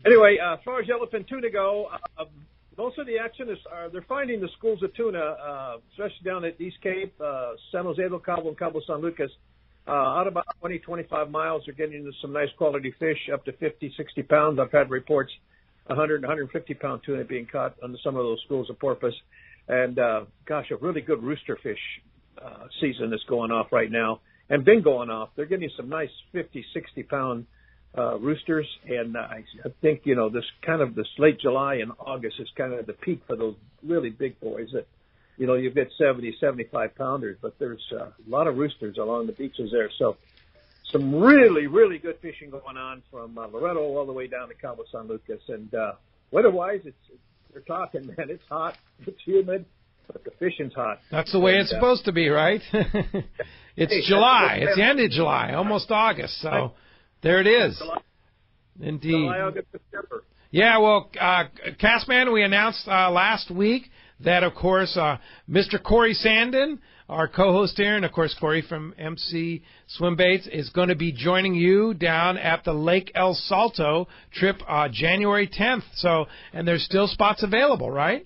Anyway, as far as yellowfin tuna go, most of the action is they're finding the schools of tuna, especially down at East Cape, San Jose del Cabo, and Cabo San Lucas. Out about 20, 25 miles, they're getting into some nice quality fish, up to 50, 60 pounds. I've had reports 100, 150-pound tuna being caught on some of those schools of porpoise. And, a really good rooster fish season is going off right now and been going off. They're getting some nice 50, 60-pound roosters. And I think, this late July and August is kind of the peak for those really big boys that, you get 70, 75-pounders, but there's a lot of roosters along the beaches there. So some really, really good fishing going on from Loretto all the way down to Cabo San Lucas. And weather-wise, they're talking, man, it's hot, it's humid, but the fishing's hot. That's the way it's supposed to be, right? It's July. It's the end of July, almost August. So there it is. Indeed. July, August, September. Yeah, well, Castman, we announced last week that, of course, Mr. Corey Sandin, our co-host here, and, of course, Corey from MC Swimbaits, is going to be joining you down at the Lake El Salto trip January 10th. So, and there's still spots available, right?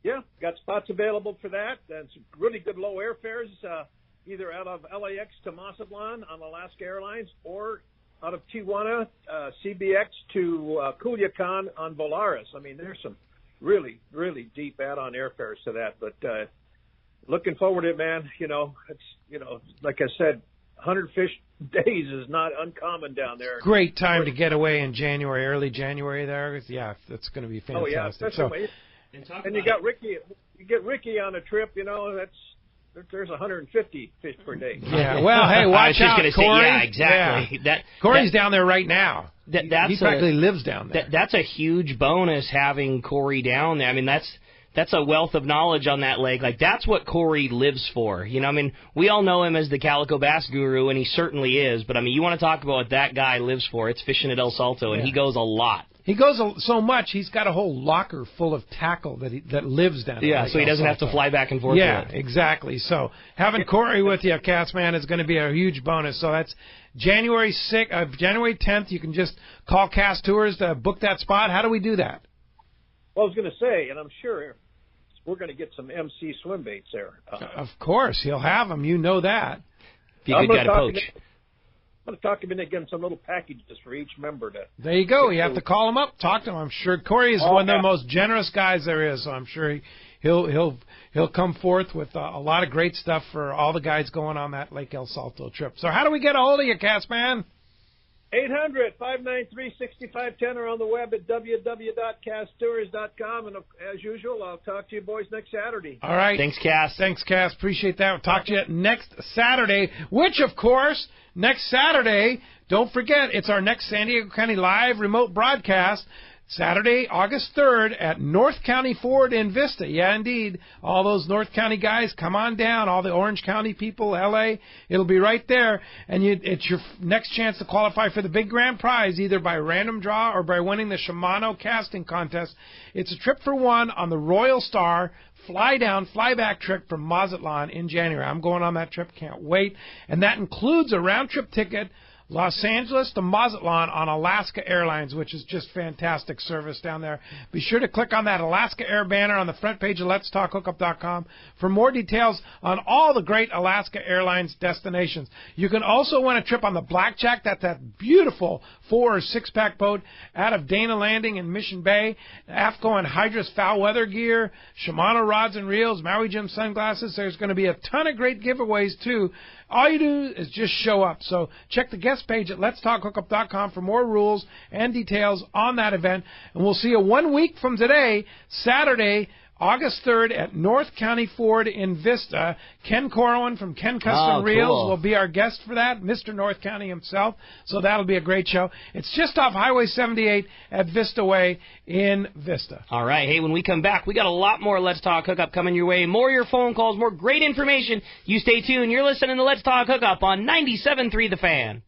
Yeah, got spots available for that. And some really good low airfares, either out of LAX to Mazatlan on Alaska Airlines or out of Tijuana, CBX to Culiacan on Volaris. I mean, there's some really, really deep add-on airfares to that. But looking forward to it, man. It's, like I said, 100 fish days is not uncommon down there. Great time to get away in January, early January there. Yeah, that's going to be fantastic. Oh, yeah, especially and you got Ricky. You get Ricky on a trip, there's 150 fish per day. Yeah, well, hey, watch out, Corey. Say, yeah, exactly. Yeah. Corey's down there right now. He practically lives down there. That's a huge bonus having Corey down there. I mean, that's a wealth of knowledge on that lake. Like, that's what Corey lives for. We all know him as the Calico Bass Guru, and he certainly is. But, you want to talk about what that guy lives for. It's fishing at El Salto, and he goes a lot. He goes so much, he's got a whole locker full of tackle that lives down there. Yeah, so he doesn't have to fly back and forth. Yeah, exactly. So having Corey with you, Castman, is going to be a huge bonus. So that's January 10th. You can just call Cast Tours to book that spot. How do we do that? Well, I was going to say, and I'm sure we're going to get some MC swim baits there. Of course, he'll have them. You know that. Be a good guy to poach. I'm going to talk to him and get him some little packages for each member. There you go. You have to call him up, talk to him. I'm sure Corey is one of the most generous guys there is, so I'm sure he'll come forth with a lot of great stuff for all the guys going on that Lake El Salto trip. So how do we get a hold of you, Castman? 800-593-6510 or on the web at www.casttours.com. And as usual, I'll talk to you boys next Saturday. All right. Thanks, Cass. Thanks, Cass. Appreciate that. We'll talk to you next Saturday, which, of course, next Saturday, don't forget, it's our next San Diego County Live remote broadcast. Saturday, August 3rd at North County Ford in Vista. Yeah, indeed. All those North County guys, come on down. All the Orange County people, L.A., it'll be right there. And it's your next chance to qualify for the big grand prize, either by random draw or by winning the Shimano casting contest. It's a trip for one on the Royal Star fly-down, fly-back trip from Mazatlan in January. I'm going on that trip. Can't wait. And that includes a round-trip ticket Los Angeles to Mazatlan on Alaska Airlines, which is just fantastic service down there. Be sure to click on that Alaska Air banner on the front page of letstalkhookup.com for more details on all the great Alaska Airlines destinations. You can also win a trip on the Blackjack. That's that beautiful 4 or 6-pack boat out of Dana Landing in Mission Bay. AFCO and Hydra's foul weather gear, Shimano rods and reels, Maui Jim sunglasses. There's going to be a ton of great giveaways, too. All you do is just show up. So check the guest page at letstalkhookup.com for more rules and details on that event. And we'll see you 1 week from today, Saturday, August 3rd at North County Ford in Vista. Ken Corwin from Ken Custom Reels will be our guest for that, Mr. North County himself. So that'll be a great show. It's just off Highway 78 at Vista Way in Vista. All right. Hey, when we come back, we got a lot more Let's Talk Hookup coming your way. More of your phone calls, more great information. You stay tuned. You're listening to Let's Talk Hookup on 97.3 The Fan.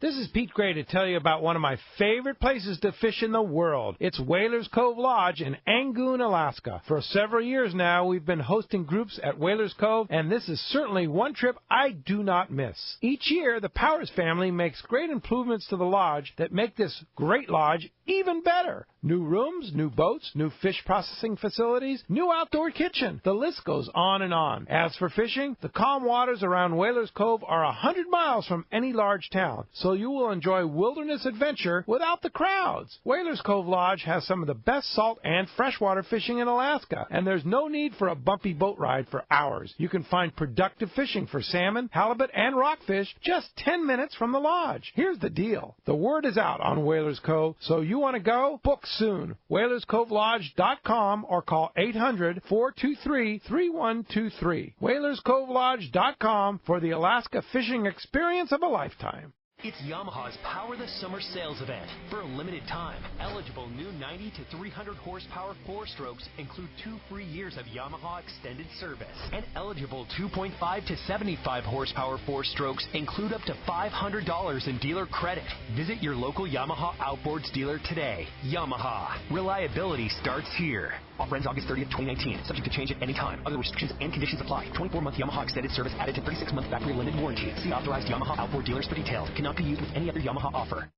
This is Pete Gray to tell you about one of my favorite places to fish in the world. It's Whalers Cove Lodge in Angoon, Alaska. For several years now, we've been hosting groups at Whalers Cove, and this is certainly one trip I do not miss. Each year, the Powers family makes great improvements to the lodge that make this great lodge even better. New rooms, new boats, new fish processing facilities, new outdoor kitchen. The list goes on and on. As for fishing, the calm waters around Whalers Cove are 100 miles from any large town, so you will enjoy wilderness adventure without the crowds. Whalers Cove Lodge has some of the best salt and freshwater fishing in Alaska, and there's no need for a bumpy boat ride for hours. You can find productive fishing for salmon, halibut, and rockfish just 10 minutes from the lodge. Here's the deal. The word is out on Whalers Cove, so you want to go? Book soon. WhalersCoveLodge.com or call 800-423-3123. WhalersCoveLodge.com for the Alaska fishing experience of a lifetime. It's Yamaha's Power the Summer sales event. For a limited time, eligible new 90 to 300 horsepower 4-strokes include 2 free years of Yamaha extended service. And eligible 2.5 to 75 horsepower 4-strokes include up to $500 in dealer credit. Visit your local Yamaha Outboards dealer today. Yamaha. Reliability starts here. Offer ends August 30th, 2019. Subject to change at any time. Other restrictions and conditions apply. 24-month Yamaha extended service added to 36-month factory limited warranty. See authorized Yamaha Outboard dealers for details. Cannot be used with any other Yamaha offer.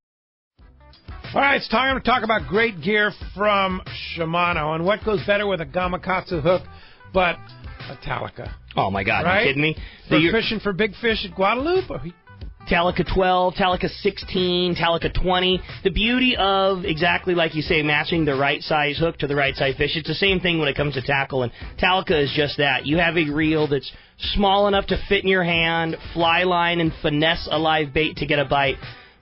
All right, it's time to talk about great gear from Shimano. And what goes better with a Gamakatsu hook but a Talica? Oh, my God. Right? Are you kidding me? For fishing for big fish at Guadalupe. Talica 12, Talica 16, Talica 20. The beauty of, exactly like you say, matching the right size hook to the right size fish. It's the same thing when it comes to tackle, and Talica is just that. You have a reel that's small enough to fit in your hand, fly line, and finesse a live bait to get a bite.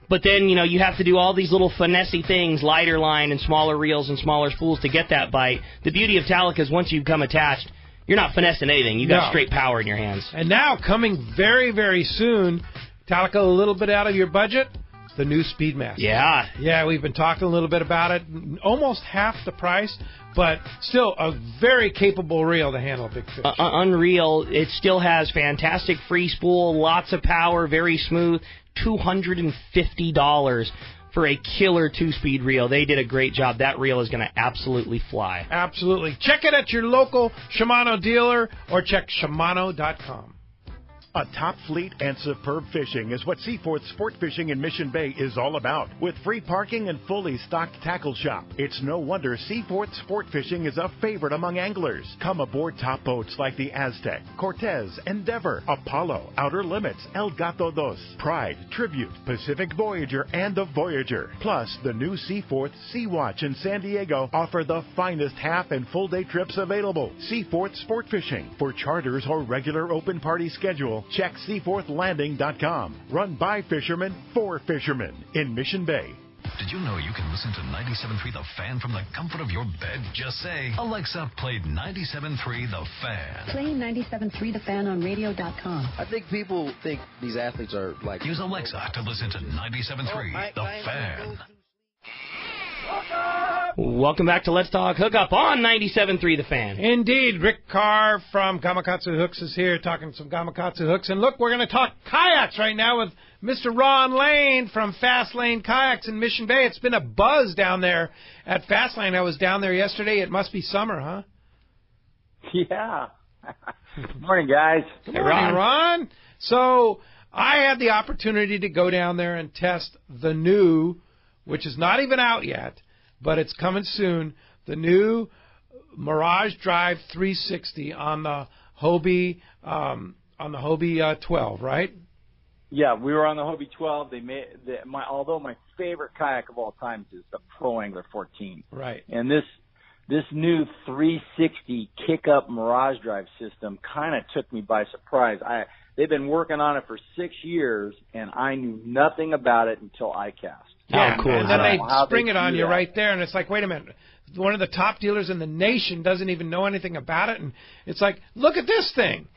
But then, you have to do all these little finessey things, lighter line and smaller reels and smaller spools to get that bite. The beauty of Talica is once you become attached, you're not finessing anything. You got straight power in your hands. And now, coming very, very soon, Talica, a little bit out of your budget, the new Speedmaster. Yeah. Yeah, we've been talking a little bit about it. Almost half the price, but still a very capable reel to handle big fish. Unreal. It still has fantastic free spool, lots of power, very smooth. $250 for a killer 2-speed reel. They did a great job. That reel is going to absolutely fly. Absolutely. Check it at your local Shimano dealer or check Shimano.com. A top fleet and superb fishing is what Seaforth Sport Fishing in Mission Bay is all about. With free parking and fully stocked tackle shop, it's no wonder Seaforth Sport Fishing is a favorite among anglers. Come aboard top boats like the Aztec, Cortez, Endeavor, Apollo, Outer Limits, El Gato Dos, Pride, Tribute, Pacific Voyager, and the Voyager. Plus, the new Seaforth Sea Watch in San Diego offer the finest half and full day trips available. Seaforth Sport Fishing. For charters or regular open party schedule, check SeaforthLanding.com. Run by fishermen for fishermen in Mission Bay. Did you know you can listen to 97.3 The Fan from the comfort of your bed? Just say, Alexa, play 97.3 The Fan. Play 97.3 The Fan on radio.com. I think people think these athletes are like... Use Alexa to listen to 97.3 The Fan. Welcome back to Let's Talk Hookup on 97.3 The Fan. Indeed. Rick Carr from Gamakatsu Hooks is here talking some Gamakatsu hooks. And look, we're going to talk kayaks right now with Mr. Ron Lane from Fast Lane Kayaks in Mission Bay. It's been a buzz down there at Fast Lane. I was down there yesterday. It must be summer, huh? Yeah. Good morning, guys. Good morning, Ron. So I had the opportunity to go down there and test the new, which is not even out yet, but it's coming soon, the new Mirage Drive 360 on the Hobie 12, right? Yeah, we were on the Hobie 12. Although my favorite kayak of all time is the Pro Angler 14. Right. And this new 360 kick-up Mirage Drive system kind of took me by surprise. They've been working on it for 6 years, and I knew nothing about it until I cast. Yeah, cool. And then they spring it on you right there, and it's like, wait a minute, one of the top dealers in the nation doesn't even know anything about it, and it's like, look at this thing.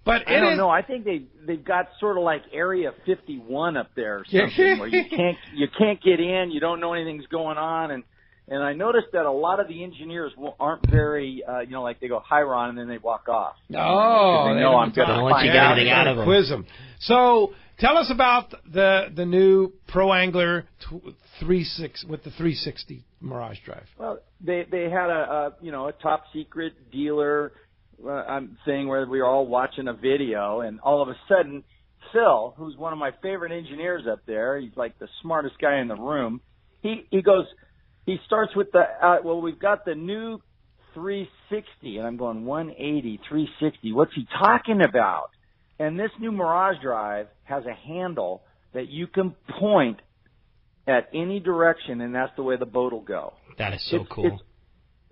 But I don't know. I think they've got sort of like Area 51 up there or something where you can't get in, you don't know anything's going on, and I noticed that a lot of the engineers aren't very, like they go, "Hi, Ron," and then they walk off. Oh, they know I'm going to let you get anything out of them. Quiz them. So tell us about the new Pro Angler 360 with the 360 Mirage Drive. Well, they had a top secret dealer thing where we were all watching a video, and all of a sudden, Phil, who's one of my favorite engineers up there, he's like the smartest guy in the room. He goes. He starts with we've got the new 360, and I'm going 180, 360. What's he talking about? And this new Mirage Drive has a handle that you can point at any direction, and that's the way the boat will go. That is so cool.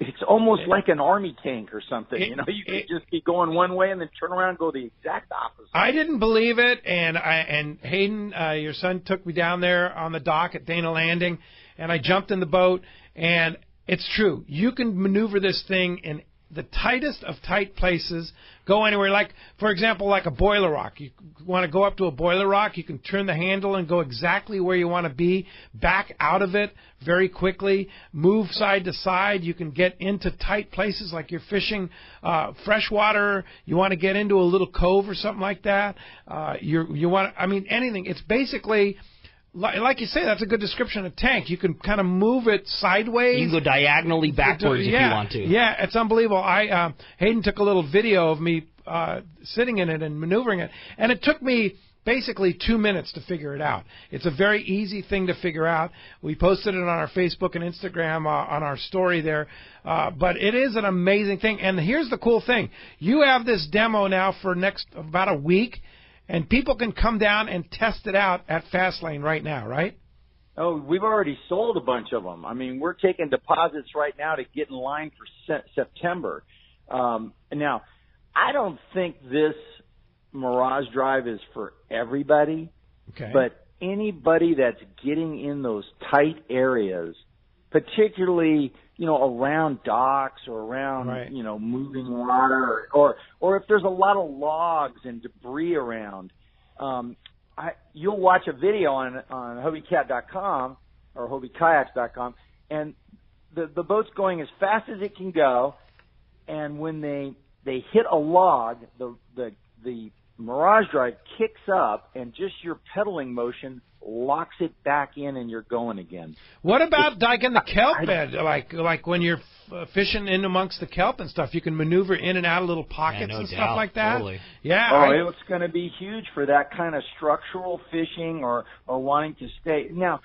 It's almost like an army tank or something. You could just be going one way and then turn around and go the exact opposite. I didn't believe it, and Hayden, your son, took me down there on the dock at Dana Landing, and I jumped in the boat, and it's true. You can maneuver this thing in the tightest of tight places, go anywhere. Like, for example, like a boiler rock. You want to go up to a boiler rock, you can turn the handle and go exactly where you want to be, back out of it very quickly, move side to side. You can get into tight places like you're fishing freshwater. You want to get into a little cove or something like that. Anything. It's basically... Like you say, that's a good description of a tank. You can kind of move it sideways. You can go diagonally backwards if you want to. Yeah, it's unbelievable. Hayden took a little video of me sitting in it and maneuvering it, and it took me basically 2 minutes to figure it out. It's a very easy thing to figure out. We posted it on our Facebook and Instagram on our story there, but it is an amazing thing. And here's the cool thing. You have this demo now for about a week, and people can come down and test it out at Fastlane right now, right? Oh, we've already sold a bunch of them. I mean, we're taking deposits right now to get in line for September. Now, I don't think this Mirage Drive is for everybody, but anybody that's getting in those tight areas, particularly, around docks or around, moving water, or if there's a lot of logs and debris around, you'll watch a video on HobieCat.com or HobieKayaks.com, and the boat's going as fast as it can go, and when they hit a log, the Mirage Drive kicks up, and just your pedaling motion locks it back in, and you're going again. What about like in the kelp bed, like when you're fishing in amongst the kelp and stuff? You can maneuver in and out of little pockets and stuff like that. Totally. Yeah. It's going to be huge for that kind of structural fishing or wanting to stay. Now,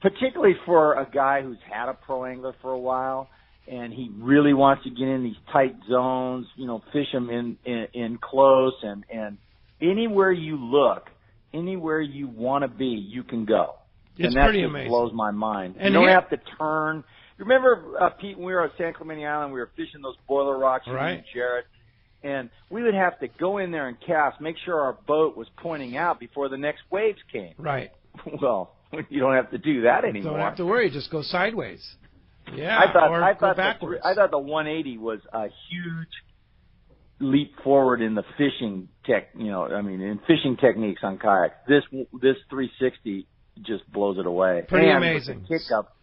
particularly for a guy who's had a pro angler for a while, and he really wants to get in these tight zones, fish them in close, and anywhere you look, anywhere you want to be, you can go. It's and that pretty just amazing. Blows my mind. And you don't have to turn. Remember, Pete, when we were at San Clemente Island, we were fishing those boiler rocks with Jarrett, and we would have to go in there and cast, make sure our boat was pointing out before the next waves came. Right. Well, you don't have to do that anymore. Don't have to worry. Just go sideways. Yeah, I go backwards. I thought the 180 was a huge leap forward in the fishing in fishing techniques on kayaks. This 360 just blows it away. Pretty and amazing. With the kick up,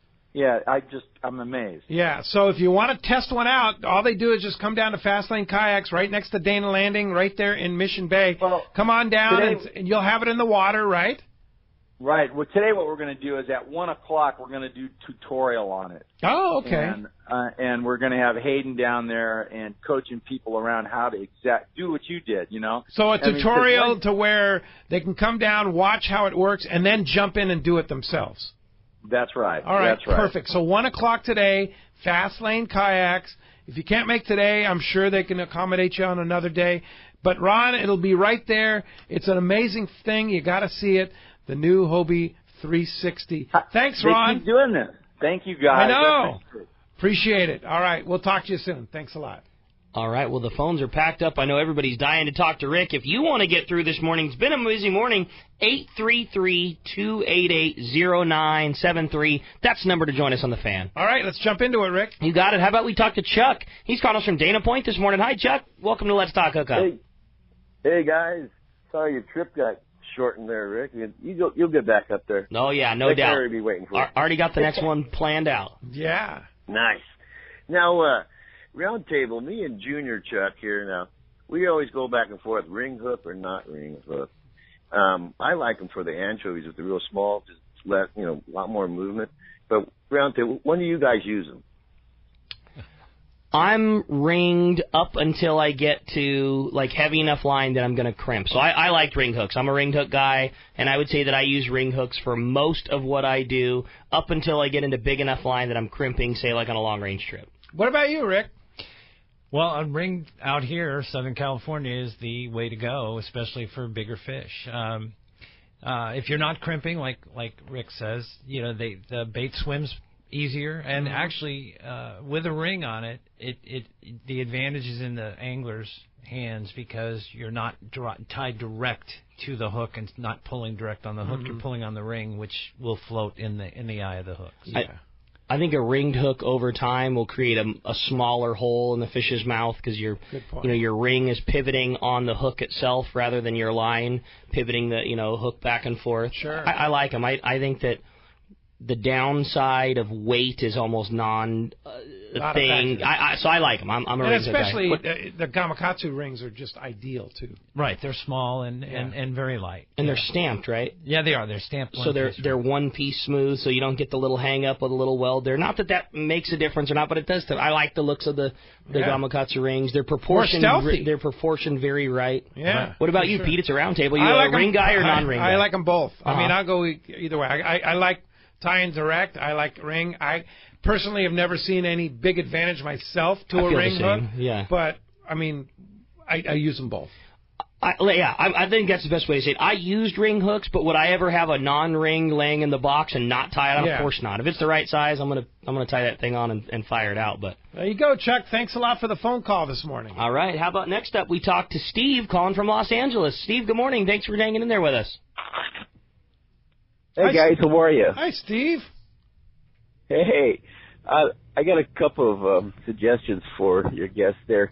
I'm amazed. Yeah, so if you want to test one out, all they do is just come down to Fastlane Kayaks right next to Dana Landing, right there in Mission Bay. Well, come on down, and you'll have it in the water, right? Right. Well, today what we're going to do is at 1 o'clock we're going to do tutorial on it. Oh, okay. And we're going to have Hayden down there and coaching people around how to do what you did, So a tutorial to where they can come down, watch how it works, and then jump in and do it themselves. That's right. All right, that's right. Perfect. So 1 o'clock today, Fastlane Kayaks. If you can't make today, I'm sure they can accommodate you on another day. But, Ron, it'll be right there. It's an amazing thing. You got to see it. The new Hobie 360. Thanks, Ron. They keep doing this. Thank you, guys. I know. Appreciate it. All right. We'll talk to you soon. Thanks a lot. All right, well, the phones are packed up. I know everybody's dying to talk to Rick. If you want to get through this morning, it's been a busy morning, 833-288-0973. That's the number to join us on the Fan. All right, let's jump into it, Rick. You got it. How about we talk to Chuck? He's calling us from Dana Point this morning. Hi, Chuck. Welcome to Let's Talk Hookup. Hey guys. Sorry your trip got shortened there, Rick. You'll get back up there. Oh, yeah, no doubt. Carrie be waiting for you. Already got the next one planned out. Yeah. Nice. Now, round table, me and Junior Chuck here now, we always go back and forth, ring hook or not ring hook. I like them for the anchovies with the real small, just a lot more movement. But round table, when do you guys use them? I'm ringed up until I get to, heavy enough line that I'm going to crimp. So I like ring hooks. I'm a ring hook guy, and I would say that I use ring hooks for most of what I do up until I get into big enough line that I'm crimping, say, like on a long-range trip. What about you, Rick? Well, a ring out here, Southern California, is the way to go, especially for bigger fish. If you're not crimping, like Rick says, the bait swims easier, and actually with a ring on it, the advantage is in the angler's hands because you're not tied direct to the hook and not pulling direct on the hook. You're pulling on the ring, which will float in the eye of the hook. Yeah. I think a ringed hook over time will create a smaller hole in the fish's mouth because your ring is pivoting on the hook itself rather than your line pivoting the hook back and forth. Sure. I like them. I think that the downside of weight is almost thing. So I like them. I'm a ring hook guy. Especially the Gamakatsu rings are just ideal too. Right, they're small and very light. And they're stamped, right? Yeah, they are. They're stamped. So they're one piece smooth, so you don't get the little hang up with a little weld there. Not that makes a difference or not, but it does. I like the looks of the Gamakatsu rings. They're proportioned. They're proportioned very right. Yeah. What about you, Pete? It's a round table. You a ring guy or non-ring guy? I like them both. I mean, I'll go either way. I like tie and direct. I like ring. I personally have never seen any big advantage myself to a ring hook. Yeah. But I mean, I use them both. I think that's the best way to say it. I used ring hooks, but would I ever have a non-ring laying in the box and not tie it on? Of course not. If it's the right size, I'm gonna tie that thing on and fire it out. But there you go, Chuck. Thanks a lot for the phone call this morning. All right. How about next up? We talk to Steve calling from Los Angeles. Steve, good morning. Thanks for hanging in there with us. Hey, guys. How are you? Hi, Steve. Hey. I got a couple of suggestions for your guests there.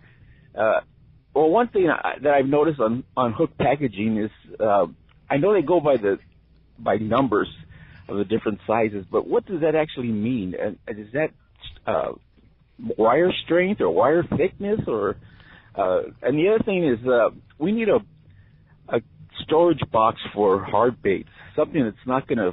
Well, one thing that I've noticed on hook packaging is I know they go by numbers of the different sizes, but what does that actually mean? Is that wire strength or wire thickness? And the other thing is we need a storage box for hard baits, something that's not going to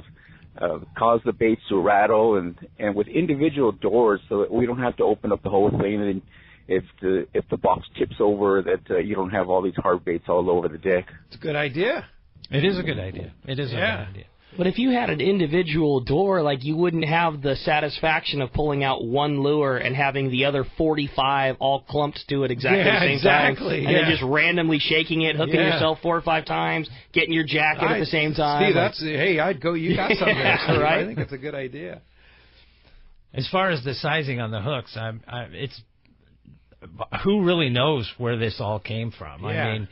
cause the baits to rattle, and with individual doors so that we don't have to open up the whole thing, and if the box tips over, that you don't have all these hard baits all over the deck. It's a good idea. It is a good idea. It is a good idea. But if you had an individual door, you wouldn't have the satisfaction of pulling out one lure and having the other 45 all clumped to it exactly the same time. And then just randomly shaking it, hooking yourself 4 or 5 times, getting your jacket at the same time. Steve, I'd go. You got something there, right? I think it's a good idea. As far as the sizing on the hooks, it's who really knows where this all came from? Yeah. I mean,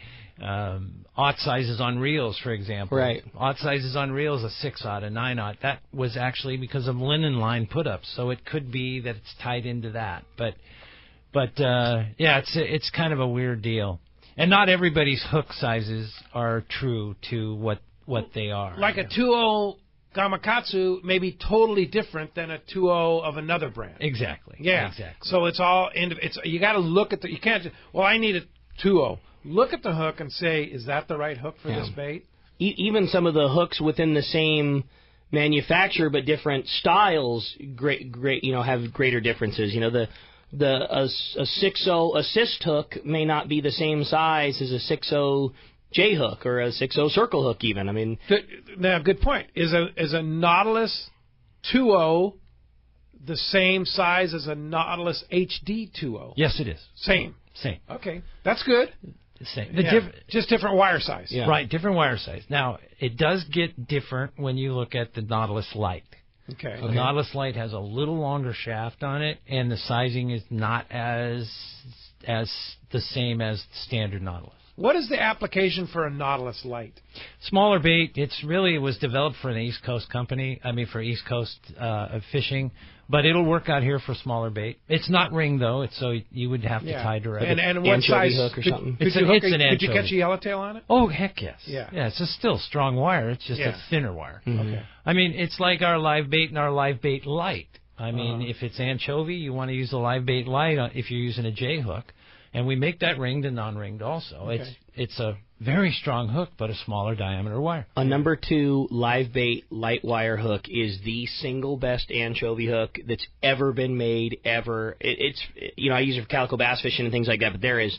aught sizes on reels, for example. Right. Aught sizes on reels, a 6/0, a 9/0. That was actually because of linen line put-ups, so it could be that it's tied into that. But it's kind of a weird deal. And not everybody's hook sizes are true to what they are. Like a 2.0 Gamakatsu may be totally different than a 2.0 of another brand. Exactly. Yeah. Exactly. So it's all you got to look at you can't just, I need a 2.0. Look at the hook and say, is that the right hook for this bait? Even some of the hooks within the same manufacturer but different styles, have greater differences. A 6.0 assist hook may not be the same size as a 6.0 J hook or a 6.0 circle hook even. I mean, now good point. Is a Nautilus 2.0 the same size as a Nautilus HD 2.0? Yes, it is. Same. Okay, that's good. Same. Just different wire size. Yeah. Right, different wire size. Now, it does get different when you look at the Nautilus Lite. Okay. The Nautilus Lite has a little longer shaft on it, and the sizing is not as as the same as standard Nautilus. What is the application for a Nautilus Light? Smaller bait. It was developed for an East Coast company. For East Coast fishing, but it'll work out here for smaller bait. It's not ring though. So you would have to tie direct. And what size hook or something? Could you catch a yellowtail on it? Oh heck yes. Yeah. It's still strong wire. It's just a thinner wire. Okay. It's like our live bait and our live bait light. If it's anchovy, you want to use a live bait light if you're using a J hook. And we make that ringed and non-ringed also. Okay. It's a very strong hook, but a smaller diameter wire. A number 2 live bait light wire hook is the single best anchovy hook that's ever been made ever. I use it for calico bass fishing and things like that, but there is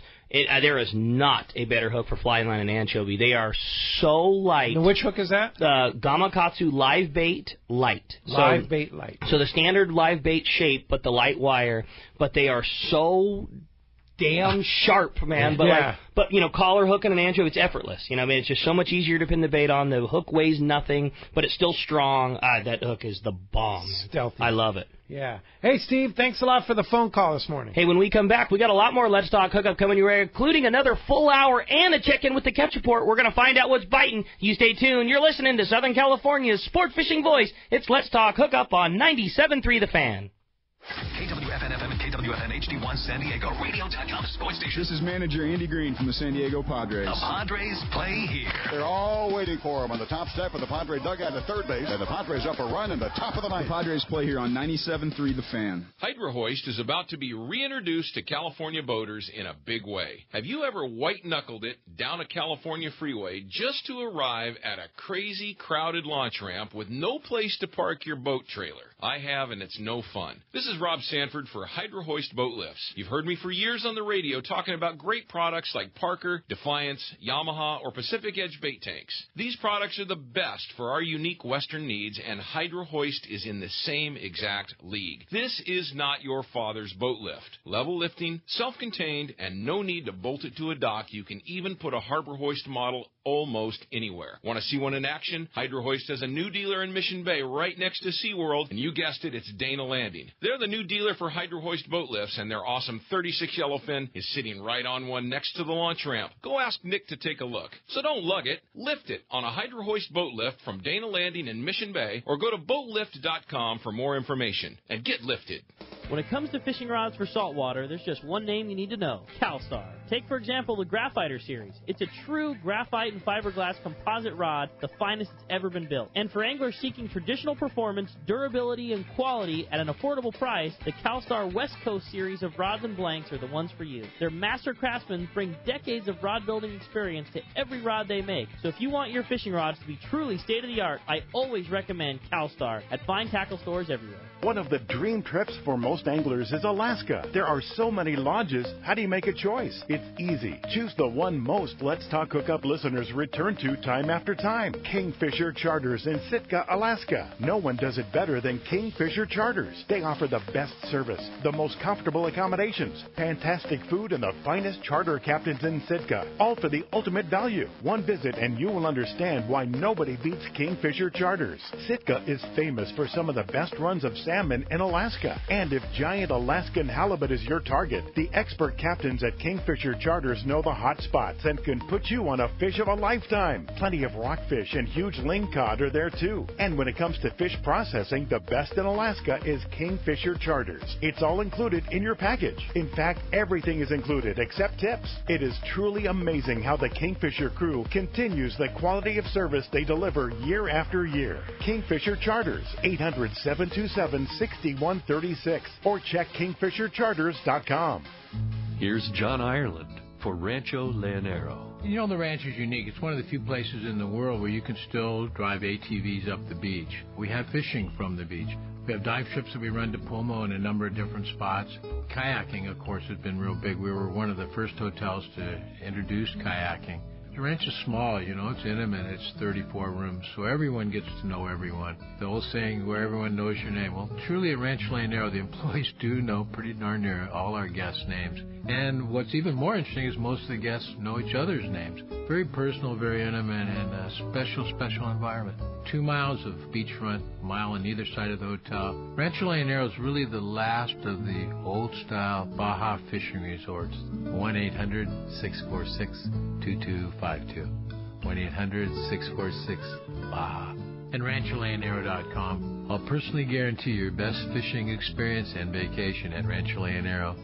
not a better hook for fly line and anchovy. They are so light. And which hook is that? Gamakatsu live bait light. Live bait light. So the standard live bait shape, but the light wire, but they are so damn sharp, man. But collar hooking an anchovy, it's effortless. It's just so much easier to pin the bait on. The hook weighs nothing, but it's still strong. That hook is the bomb. Stealthy. I love it. Yeah. Hey, Steve, thanks a lot for the phone call this morning. Hey, when we come back, we got a lot more Let's Talk Hookup coming your way, including another full hour and a check-in with the Catch Report. We're going to find out what's biting. You stay tuned. You're listening to Southern California's sport fishing voice. It's Let's Talk Hookup on 97.3 The Fan. KWFN-FM and KWFN HD1 San Diego, radio.com sports station. This is manager Andy Green from the San Diego Padres. The Padres play here. They're all waiting for him on the top step of the Padre dugout at third base, and the Padres up a run in the top of the ninth. The Padres play here on 97.3 The Fan. Hydro Hoist is about to be reintroduced to California boaters in a big way. Have you ever white-knuckled it down a California freeway just to arrive at a crazy, crowded launch ramp with no place to park your boat trailer? I have, and it's no fun. This is Rob Sanford for Hydro Hoist Boat Lifts. You've heard me for years on the radio talking about great products like Parker, Defiance, Yamaha, or Pacific Edge bait tanks. These products are the best for our unique Western needs, and Hydro Hoist is in the same exact league. This is not your father's boat lift. Level lifting, self-contained, and no need to bolt it to a dock. You can even put a Harbor Hoist model almost anywhere. Want to see one in action? Hydro Hoist has a new dealer in Mission Bay right next to SeaWorld, and you guessed it, it's Dana Landing. They're the new dealer for Hydro Hoist boat lifts, and their awesome 36 yellowfin is sitting right on one next to the launch ramp. Go ask Nick to take a look. So don't lug it, lift it on a Hydro Hoist boat lift from Dana Landing in Mission Bay, or go to boatlift.com for more information. And get lifted. When it comes to fishing rods for saltwater, there's just one name you need to know: CalStar. Take, for example, the Graphiter series. It's a true graphite and fiberglass composite rod, the finest it's ever been built. And for anglers seeking traditional performance, durability, and quality at an affordable price, the CalStar West Coast series of rods and blanks are the ones for you. Their master craftsmen bring decades of rod building experience to every rod they make. So if you want your fishing rods to be truly state-of-the-art, I always recommend CalStar at fine tackle stores everywhere. One of the dream trips for most anglers is Alaska. There are so many lodges. How do you make a choice? It's easy. Choose the one most Let's Talk Hookup listeners return to time after time. Kingfisher Charters in Sitka, Alaska. No one does it better than Kingfisher Charters. They offer the best service, the most comfortable accommodations, fantastic food, and the finest charter captains in Sitka. All for the ultimate value. One visit and you will understand why nobody beats Kingfisher Charters. Sitka is famous for some of the best runs of salmon in Alaska. And if giant Alaskan halibut is your target, the expert captains at Kingfisher Charters know the hot spots and can put you on a fish of a lifetime. Plenty of rockfish and huge lingcod are there too. And when it comes to fish processing, the best in Alaska is Kingfisher Charters. It's all included in your package. In fact, everything is included except tips. It is truly amazing how the Kingfisher crew continues the quality of service they deliver year after year. Kingfisher Charters, 800-727-6136, or check kingfishercharters.com. Here's John Ireland for Rancho Leonero. You know, the ranch is unique. It's one of the few places in the world where you can still drive ATVs up the beach. We have fishing from the beach. We have dive trips that we run to Pomo in a number of different spots. Kayaking, of course, has been real big. We were one of the first hotels to introduce kayaking. The ranch is small, you know, it's intimate, it's 34 rooms, so everyone gets to know everyone. The old saying, where everyone knows your name. Well, truly at Rancho Leonero, the employees do know pretty darn near all our guests' names. And what's even more interesting is most of the guests know each other's names. Very personal, very intimate, and a special, special environment. 2 miles of beachfront, a mile on either side of the hotel. Rancho Leonero is really the last of the old-style Baja fishing resorts. 1-800-646-2252. 1-800-646-BAJA. And RanchoLeonero.com. I'll personally guarantee your best fishing experience and vacation at Rancho Leonero.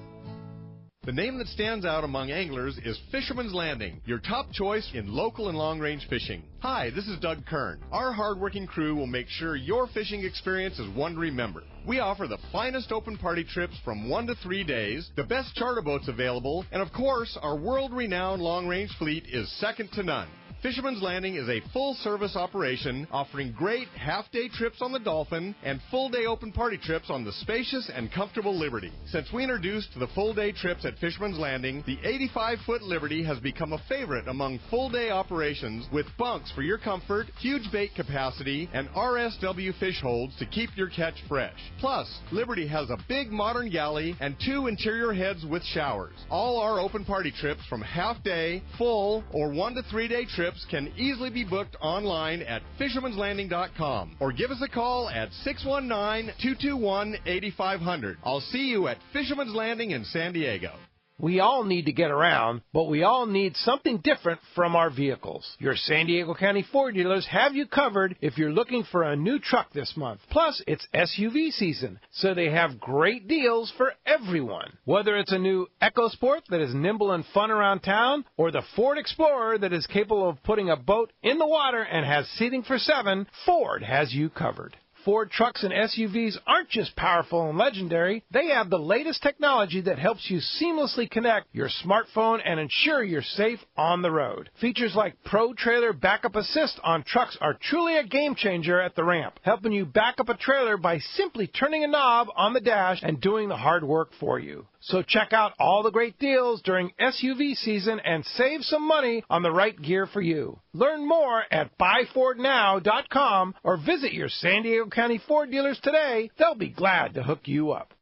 The name that stands out among anglers is Fisherman's Landing, your top choice in local and long-range fishing. Hi, this is Doug Kern. Our hard-working crew will make sure your fishing experience is one to remember. We offer the finest open party trips from 1 to 3 days, the best charter boats available, and of course, our world-renowned long-range fleet is second to none. Fisherman's Landing is a full-service operation offering great half-day trips on the Dolphin and full-day open party trips on the spacious and comfortable Liberty. Since we introduced the full-day trips at Fisherman's Landing, the 85-foot Liberty has become a favorite among full-day operations with bunks for your comfort, huge bait capacity, and RSW fish holds to keep your catch fresh. Plus, Liberty has a big modern galley and 2 interior heads with showers. All our open party trips from half-day, full, or 1 to 3 day trips can easily be booked online at fishermanslanding.com or give us a call at 619-221-8500. I'll see you at Fisherman's Landing in San Diego. We all need to get around, but we all need something different from our vehicles. Your San Diego County Ford dealers have you covered if you're looking for a new truck this month. Plus, it's SUV season, so they have great deals for everyone. Whether it's a new EcoSport that is nimble and fun around town, or the Ford Explorer that is capable of putting a boat in the water and has seating for 7, Ford has you covered. Ford trucks and SUVs aren't just powerful and legendary. They have the latest technology that helps you seamlessly connect your smartphone and ensure you're safe on the road. Features like Pro Trailer Backup Assist on trucks are truly a game changer at the ramp, helping you back up a trailer by simply turning a knob on the dash and doing the hard work for you. So check out all the great deals during SUV season and save some money on the right gear for you. Learn more at buyfordnow.com or visit your San Diego County Ford dealers today. They'll be glad to hook you up.